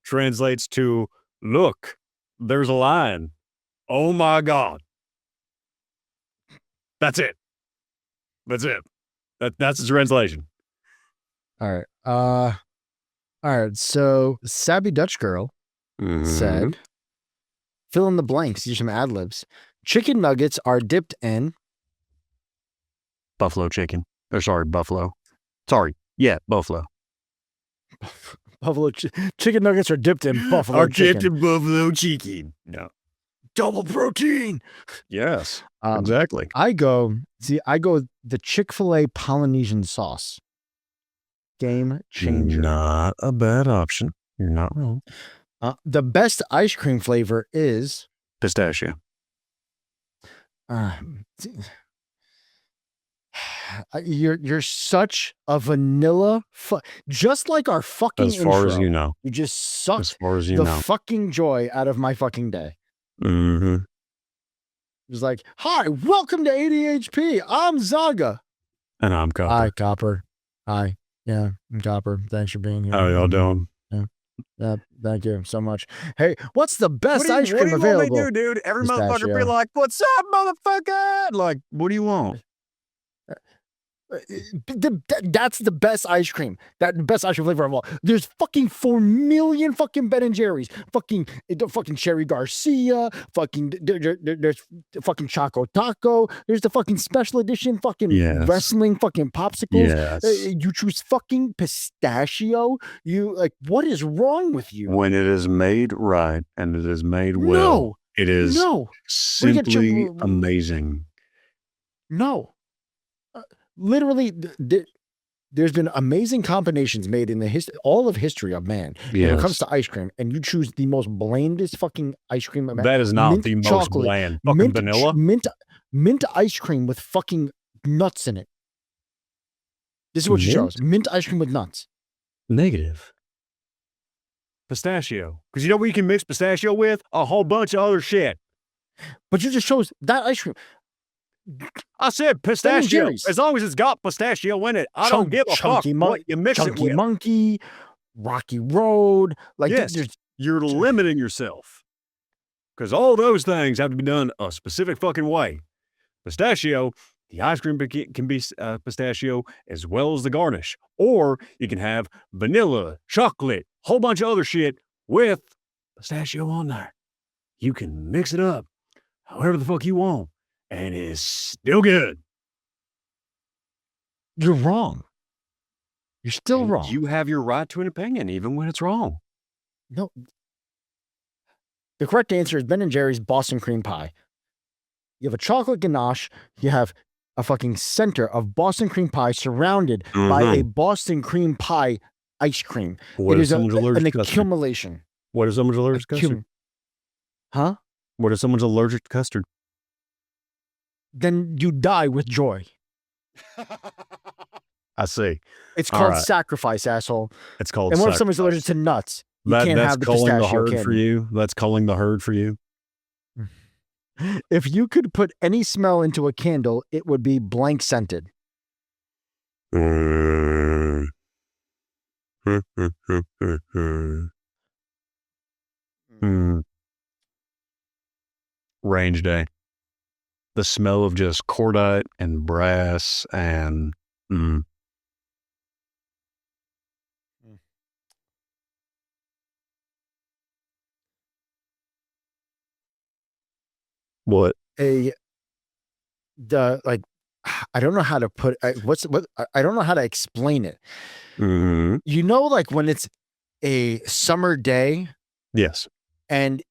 translates to, look, there's a lion. Oh my God. That's it. That's it. That's the translation. All right. So Sabby Dutch Girl said, fill in the blanks, use some ad libs. Chicken nuggets are dipped in buffalo chicken. Or sorry, buffalo. Sorry. Yeah, buffalo. Chicken nuggets are dipped in buffalo chicken. Dipped in buffalo chicken. No. Double protein. Yes, exactly. I go the Chick-fil-A Polynesian sauce. Game changer. Not a bad option. You're not wrong. The best ice cream flavor is pistachio. You're such a vanilla, just like our fucking as far intro. As you know. You just sucked as far as you the know. fucking joy out of my fucking day. Mm-hmm. It was like, hi, welcome to ADHP. I'm Zaga. And I'm Copper. Hi, Copper. Hi. Yeah, I'm Copper. Thanks for being here. How y'all doing? Yeah, thank you so much. Hey, what's the best ice cream available? What do you want me to do, dude? Every motherfucker be like, what's up, motherfucker? Like, what do you want? That's the best ice cream. That the best ice cream flavor of all. There's fucking 4 million fucking Ben and Jerry's. Fucking Cherry Garcia. There's fucking Choco Taco. There's the fucking special edition fucking wrestling fucking popsicles. Yes. You choose fucking pistachio. You like, what is wrong with you? When it is made right and it is made well, it is simply amazing. No. Literally, there's been amazing combinations made in the all of history of man when it comes to ice cream, and you choose the most blandest fucking ice cream. That is not the most bland. Fucking vanilla? Mint ice cream with fucking nuts in it. This is what you chose. Mint ice cream with nuts. Negative. Pistachio. Because you know what you can mix pistachio with? A whole bunch of other shit. But you just chose that ice cream. I said pistachio. As long as it's got pistachio in it, I don't give a fuck what you mix it with. Chunky Monkey, Rocky Road. Like, yes, you're limiting yourself. Because all those things have to be done a specific fucking way. Pistachio, the ice cream can be pistachio as well as the garnish. Or you can have vanilla, chocolate, whole bunch of other shit with pistachio on there. You can mix it up however the fuck you want. And it's still good. You're wrong. You're still wrong. You have your right to an opinion, even when it's wrong. No. The correct answer is Ben & Jerry's Boston cream pie. You have a chocolate ganache. You have a fucking center of Boston cream pie surrounded by a Boston cream pie ice cream. What it is an accumulation. What is someone's allergic to custard? Huh? What if someone's allergic to custard? Then you die with joy. I see. It's called sacrifice, asshole. It's called. And what if someone's allergic to nuts? You can't have the pistachio the herd candy. for you. That's calling the herd for you. If you could put any smell into a candle, it would be blank scented. Range day. The smell of just cordite and brass and What? I don't know how to put I don't know how to explain it. Mm-hmm. You know, like when it's a summer day, yes, and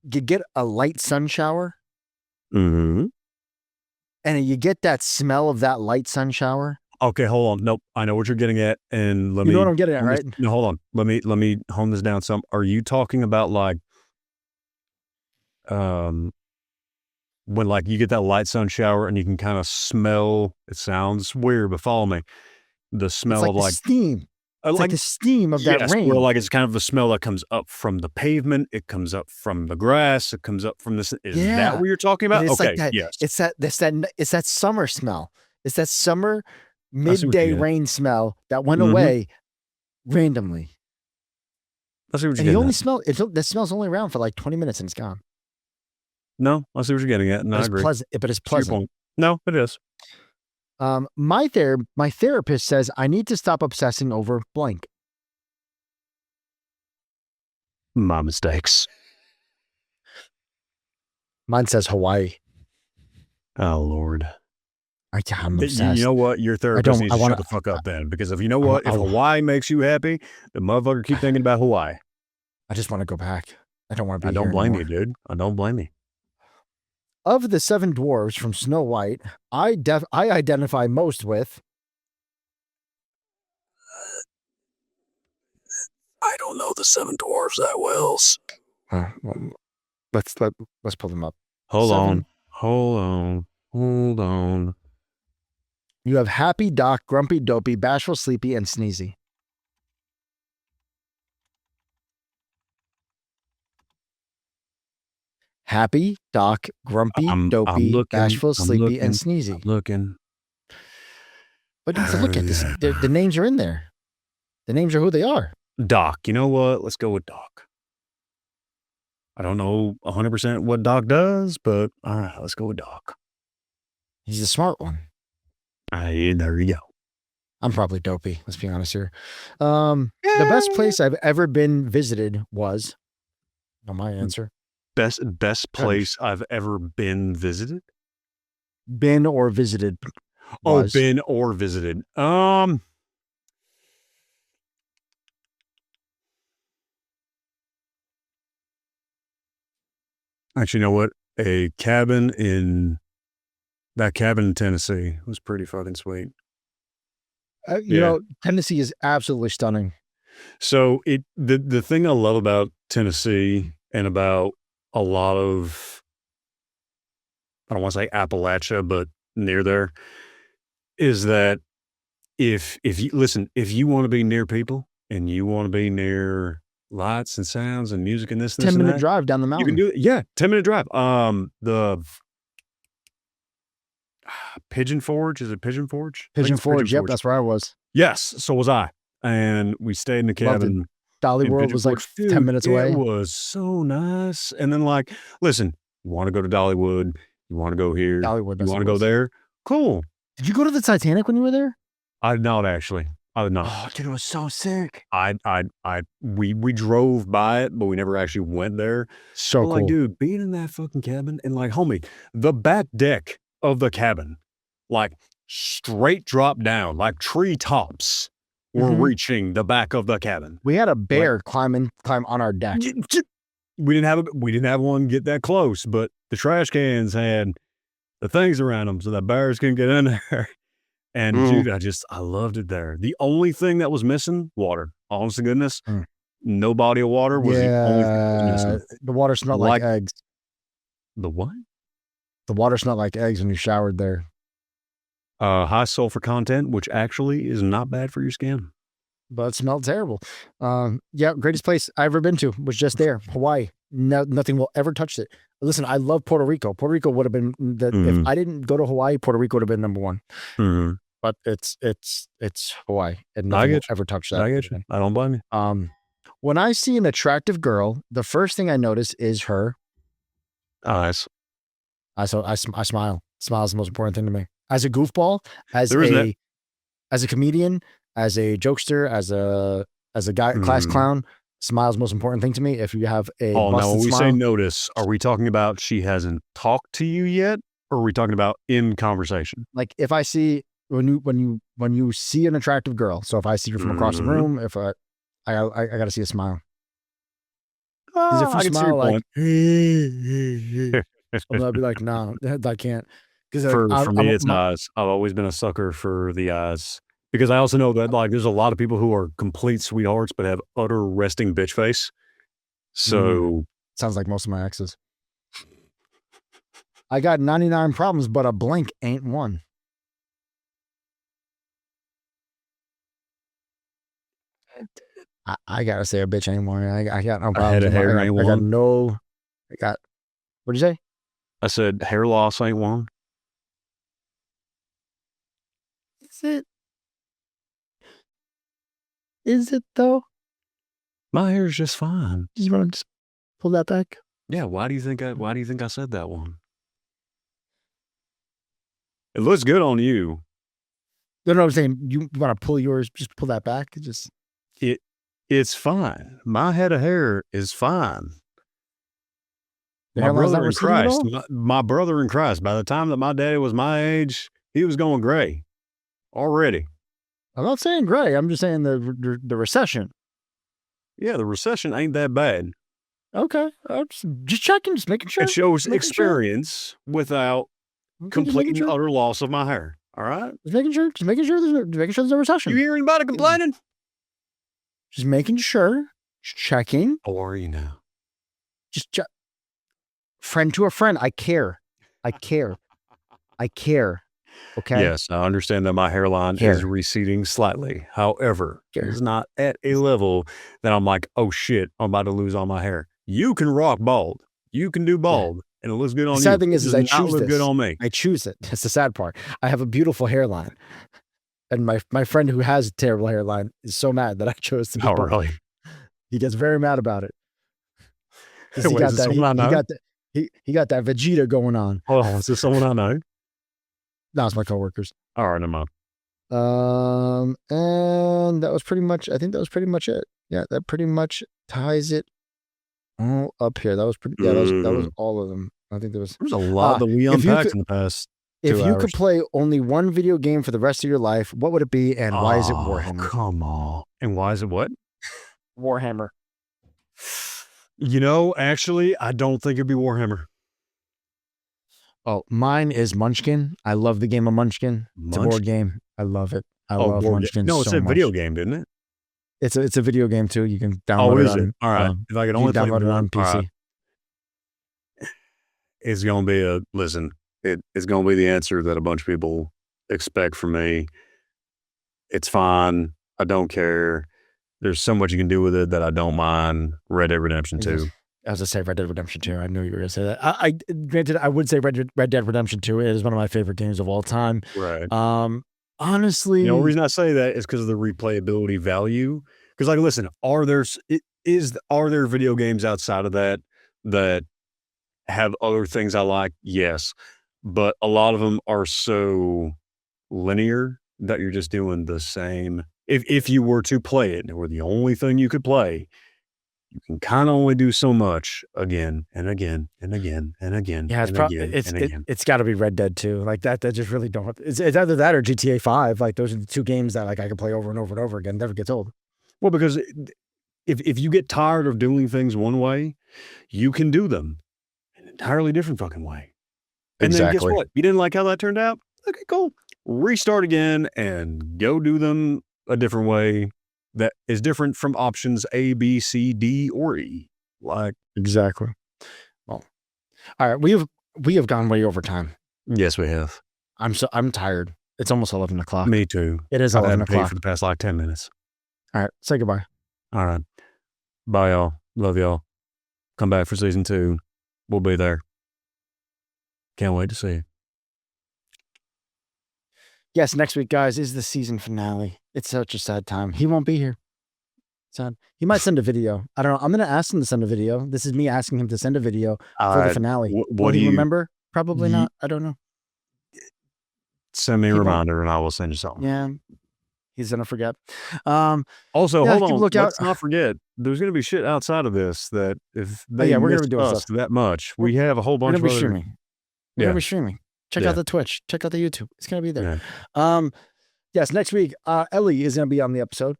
you get a light sun shower, and you get that smell of that light sun shower. Okay, hold on. Nope, I know what you're getting at, and you know what I'm getting at, right? No, hold on. Let me hone this down some. Are you talking about like, when like you get that light sun shower and you can kind of smell? It sounds weird, but follow me. The smell of like steam. It's like the steam of that rain. Well, like it's kind of the smell that comes up from the pavement. It comes up from the grass. It comes up from this. Is that what you're talking about? It's okay, like that, yes. It's that summer smell. It's that summer midday rain smell that went away randomly. I see what you're and getting only smell that smells only around for like 20 minutes and it's gone. No, I see what you're getting at. No, I agree. But it's pleasant. No, it is. My therapist says I need to stop obsessing over blank. My mistakes. Mine says Hawaii. Oh Lord. I'm obsessed. You know what? Your therapist needs to shut the fuck up then. Because if you know what, if Hawaii makes you happy, the motherfucker keep thinking about Hawaii. I just want to go back. I don't want to be I don't blame you, dude. I don't blame you. Of the 7 dwarves from Snow White, I identify most with. I don't know the 7 dwarves that well. Let's pull them up. Hold on. You have Happy, Doc, Grumpy, Dopey, Bashful, Sleepy, and Sneezy. Happy, Doc, Grumpy, Dopey, Bashful, Sleepy, and Sneezy. I'm looking. But look at this. The names are in there. The names are who they are. Doc. You know what? Let's go with Doc. I don't know 100% what Doc does, but all right, let's go with Doc. He's the smart one. There you go. I'm probably dopey. Let's be honest here. The best place I've ever been visited was. My answer. Best place I've ever been visited. Been or visited. Was. Oh, been or visited. Actually, you know what? That cabin in Tennessee was pretty fucking sweet. You know, Tennessee is absolutely stunning. So the thing I love about Tennessee and about a lot of, I don't want to say Appalachia, but near there, is that if you want to be near people and you want to be near lights and sounds and music and this 10-minute drive down the mountain. You can do it. Yeah, 10-minute drive. The Pigeon Forge, is it Pigeon Forge? Pigeon Forge, yep, that's where I was. Yes, so was I. And we stayed in the cabin. Dolly World was like 10 minutes away. It was so nice. And then like, listen, you want to go to Dollywood, you want to go here, Dollywood, you want to go there, cool. Did you go to the Titanic when you were there? I did not, actually. I did not. Oh, dude, it was so sick. We drove by it, but we never actually went there. So cool. Like, dude, being in that fucking cabin and like, homie, the back deck of the cabin, like straight drop down, like treetops were reaching the back of the cabin. We had a bear climb on our deck. We didn't have one get that close, but the trash cans had the things around them so that bears couldn't get in there. And dude, I loved it there. The only thing that was missing, water. Honest to goodness, no body of water was the only thing that was missing. The water smelled like eggs. The what? The water smelled like eggs when you showered there. High sulfur content, which actually is not bad for your skin. But it smelled terrible. Yeah, greatest place I've ever been to was just there, Hawaii. Nothing will ever touch it. Listen, I love Puerto Rico. Puerto Rico would have been if I didn't go to Hawaii, Puerto Rico would have been number one. But it's Hawaii, and nothing will ever touch that. I get you. I don't blame you. When I see an attractive girl, the first thing I notice is her eyes. I smile. Smile is the most important thing to me. As a goofball, as a comedian, as a jokester, as a guy, class clown, smile is the most important thing to me. If you have a now when we smile, say notice, are we talking about she hasn't talked to you yet, or are we talking about in conversation? Like if I see when you see an attractive girl, so if I see her from across the room, if I got to see a smile. I can see your point. I'll be like, no, I can't. Because for me, it's eyes. I've always been a sucker for the eyes. Because I also know that like there's a lot of people who are complete sweethearts but have utter resting bitch face. So sounds like most of my exes. I got 99 problems, but a blink ain't one. I gotta say a bitch anymore. I got no problems. What'd you say? I said hair loss ain't one. Is it though? My hair is just fine. You want to just pull that back? Yeah. Why do you think I said that one? It looks good on you. No, I'm saying you want to pull yours. Just pull that back. It's fine. My head of hair is fine. My brother in Christ. My brother in Christ. By the time that my daddy was my age, he was going gray already. I'm not saying gray. I'm just saying the recession. Yeah, the recession ain't that bad. Okay. Just checking, just making sure. It shows experience without complete and utter loss of my hair. All right? Just making sure there's a recession. You hear anybody complaining? Just making sure. Just checking. How are you now? Just friend to a friend. I care. Okay. Yes, I understand that my hairline is receding slightly. However, it is not at a level that I'm like, oh shit, I'm about to lose all my hair. You can rock bald. You can do bald, and it looks good on you. The sad thing is I choose look good on me. I choose it. That's the sad part. I have a beautiful hairline, and my friend who has a terrible hairline is so mad that I chose to be bald. Really? He gets very mad about it. He Wait, got that Vegeta going on. Hold on, is this someone I know? No, it's my coworkers. All right, I'm up. And that was pretty much. I think that was pretty much it. Yeah, that pretty much ties it all up here. That was pretty. Yeah, that was all of them. I think there was a lot that we unpacked in the past. If you could play only one video game for the rest of your life, what would it be, and why is it Warhammer? Come on. And why is it what? Warhammer. Actually, I don't think it'd be Warhammer. Oh, mine is Munchkin. I love the game of Munchkin. It's a board game. I love it. I love Munchkin. No, it's so a much. video game, didn't it? It's a video game too. You can download it. On, all right. If I could only download it on PC. Right. It's gonna be it's gonna be the answer that a bunch of people expect from me. It's fine. I don't care. There's so much you can do with it that I don't mind. Red Dead Redemption 2. I was going to say Red Dead Redemption 2. I knew you were going to say that. Granted, I would say Red Dead Redemption 2 is one of my favorite games of all time. Right. Honestly, the only reason I say that is because of the replayability value. Because, like, listen, are there video games outside of that have other things I like? Yes, but a lot of them are so linear that you're just doing the same. If you were to play it and it were the only thing you could play, you can kind of only do so much again and again and again and again. Yeah, it's got to be Red Dead 2. Like that just really don't. It's either that or GTA 5. Like those are the two games that like I can play over and over and over again. Never gets old. Well, because if you get tired of doing things one way, you can do them an entirely different fucking way. And then guess what? You didn't like how that turned out? Okay, cool. Restart again and go do them a different way that is different from options A, B, C, D, or E. Like exactly. Well, all right. We have gone way over time. Yes, we have. I'm tired. It's almost 11 o'clock. Me too. It is 11 o'clock for the past 10 minutes. All right. Say goodbye. All right. Bye, y'all. Love y'all. Come back for season 2. We'll be there. Can't wait to see you. Yes, next week, guys, is the season finale. It's such a sad time. He won't be here. Sad. He might send a video. I don't know. I'm going to ask him to send a video. This is me asking him to send a video for the finale. What do you remember? Probably not. I don't know. Send me a reminder and I will send you something. Yeah. He's going to forget. Also, hold on. Let's not forget. There's going to be shit outside of this that if they we're going to be doing stuff that much, we have a whole bunch of other... streaming. We're going to be streaming. Check out the Twitch. Check out the YouTube. It's going to be there. Yeah. Yes, next week, Ellie is going to be on the episode.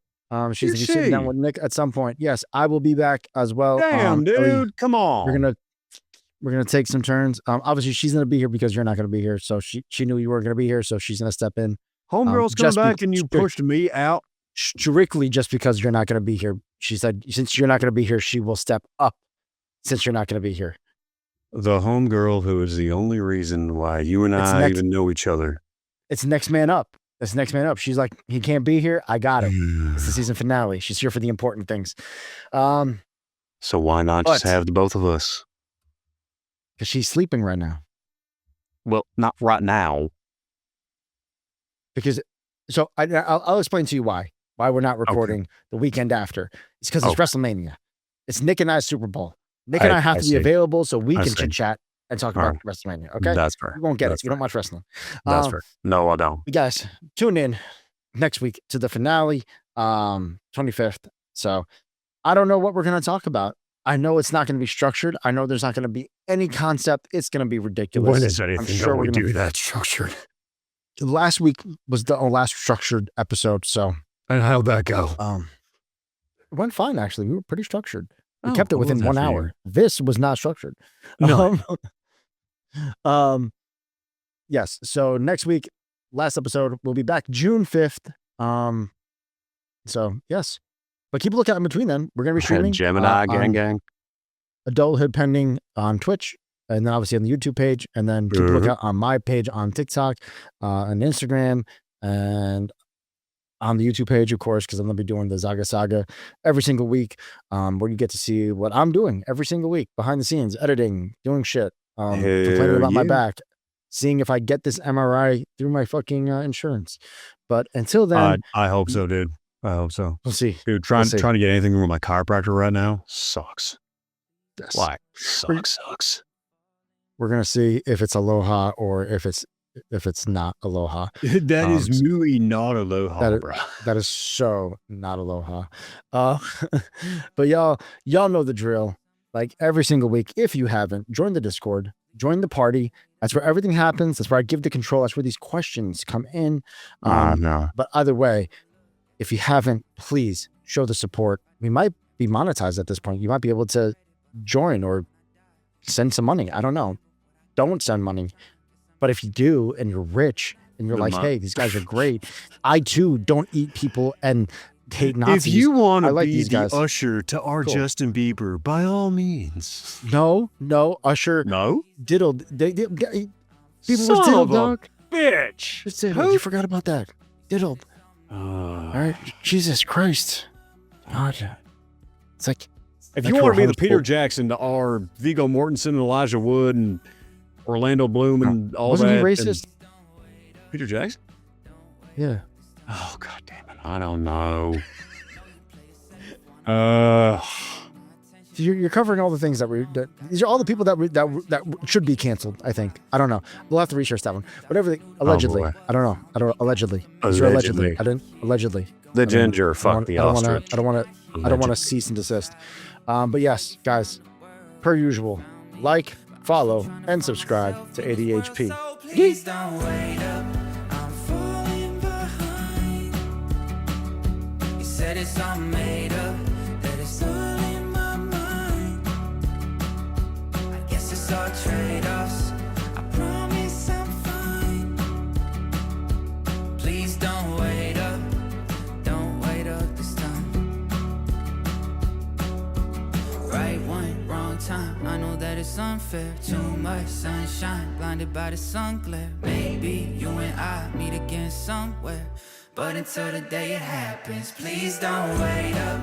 She's going to be sitting down with Nick at some point. Yes, I will be back as well. Damn, dude. Ellie, come on. We're going to take some turns. Obviously, she's going to be here because you're not going to be here. So she knew you were going to be here. So she's going to step in. Homegirl's coming back and you pushed me out. Strictly just because you're not going to be here. She said, since you're not going to be here, she will step up since you're not going to be here. The homegirl who is the only reason why you and I even know each other. It's next man up. It's next man up. She's like, he can't be here. I got him. It's the season finale. She's here for the important things. So why not just have the both of us? Because she's sleeping right now. Well, not right now. Because, so I'll explain to you why we're not recording the weekend after. It's because it's WrestleMania. It's Nick and I's Super Bowl. Nick and I have to be available so we can chit chat and talk about WrestleMania. Okay, that's fair. You won't get it. You don't watch wrestling. That's fair. No, I don't. You guys, tune in next week to the finale, 25th. So I don't know what we're going to talk about. I know it's not going to be structured. I know there's not going to be any concept. It's going to be ridiculous. When is anything going to do that structured? Last week was the last structured episode. So, and how'd that go? It went fine, actually. We were pretty structured. We kept it within 1 hour. This was not structured. No. Yes. So next week, last episode, we'll be back June 5th. So yes, but keep a lookout in between then. We're going to be streaming Gemini gang. Adulthood Pending on Twitch. And then obviously on the YouTube page. And then keep a lookout on my page on TikTok, and Instagram, and on the YouTube page, of course, because I'm going to be doing the Zaga Saga every single week, where you get to see what I'm doing every single week, behind the scenes, editing, doing shit, complaining about my back, seeing if I get this MRI through my fucking insurance. But until then... I hope so, dude. I hope so. We'll see. Dude, trying to get anything with my chiropractor right now sucks. Yes. Like, sucks. We're going to see if it's aloha or if it's if it's not aloha. That is really not aloha, bro. That is so not aloha. But y'all know the drill. Like every single week, if you haven't, join the Discord, join the party. That's where everything happens. That's where I give the control. That's where these questions come in. No. But either way, if you haven't, please show the support. We might be monetized at this point. You might be able to join or send some money. I don't know. Don't send money. But if you do and you're rich and you're hey, these guys are great. I too don't eat people and hate Nazis. If you want to like be these the guys. usher to our Justin Bieber, by all means. No, Usher. No? Diddled. People Son was diddled, of a dog. Bitch. Just diddled. You forgot about that. Diddled. All right. Jesus Christ. God. It's like, if you want to be the Peter Jackson to our Viggo Mortensen and Elijah Wood and Orlando Bloom and all wasn't that. Wasn't he racist? Peter Jackson? Yeah. Oh, God damn it. I don't know. You're covering all the things that these are all the people that should be canceled, I think. I don't know. We'll have to research that one. Whatever. Allegedly. I don't know. Allegedly. Allegedly. I didn't. Allegedly. The ginger fucked the ostrich. I don't want to cease and desist. But yes, guys, per usual, like, follow, and subscribe to ADHP. Please don't wait up. I'm falling behind. You said it's all made up, that it's all in my mind. I guess it's all trade-offs. I promise I'm fine. Please don't wait up. Don't wait up this time. Right one, wrong time. I know that it's unfair. Too much sunshine, blinded by the sun glare. Maybe you and I meet again somewhere, but until the day it happens, please don't wait up.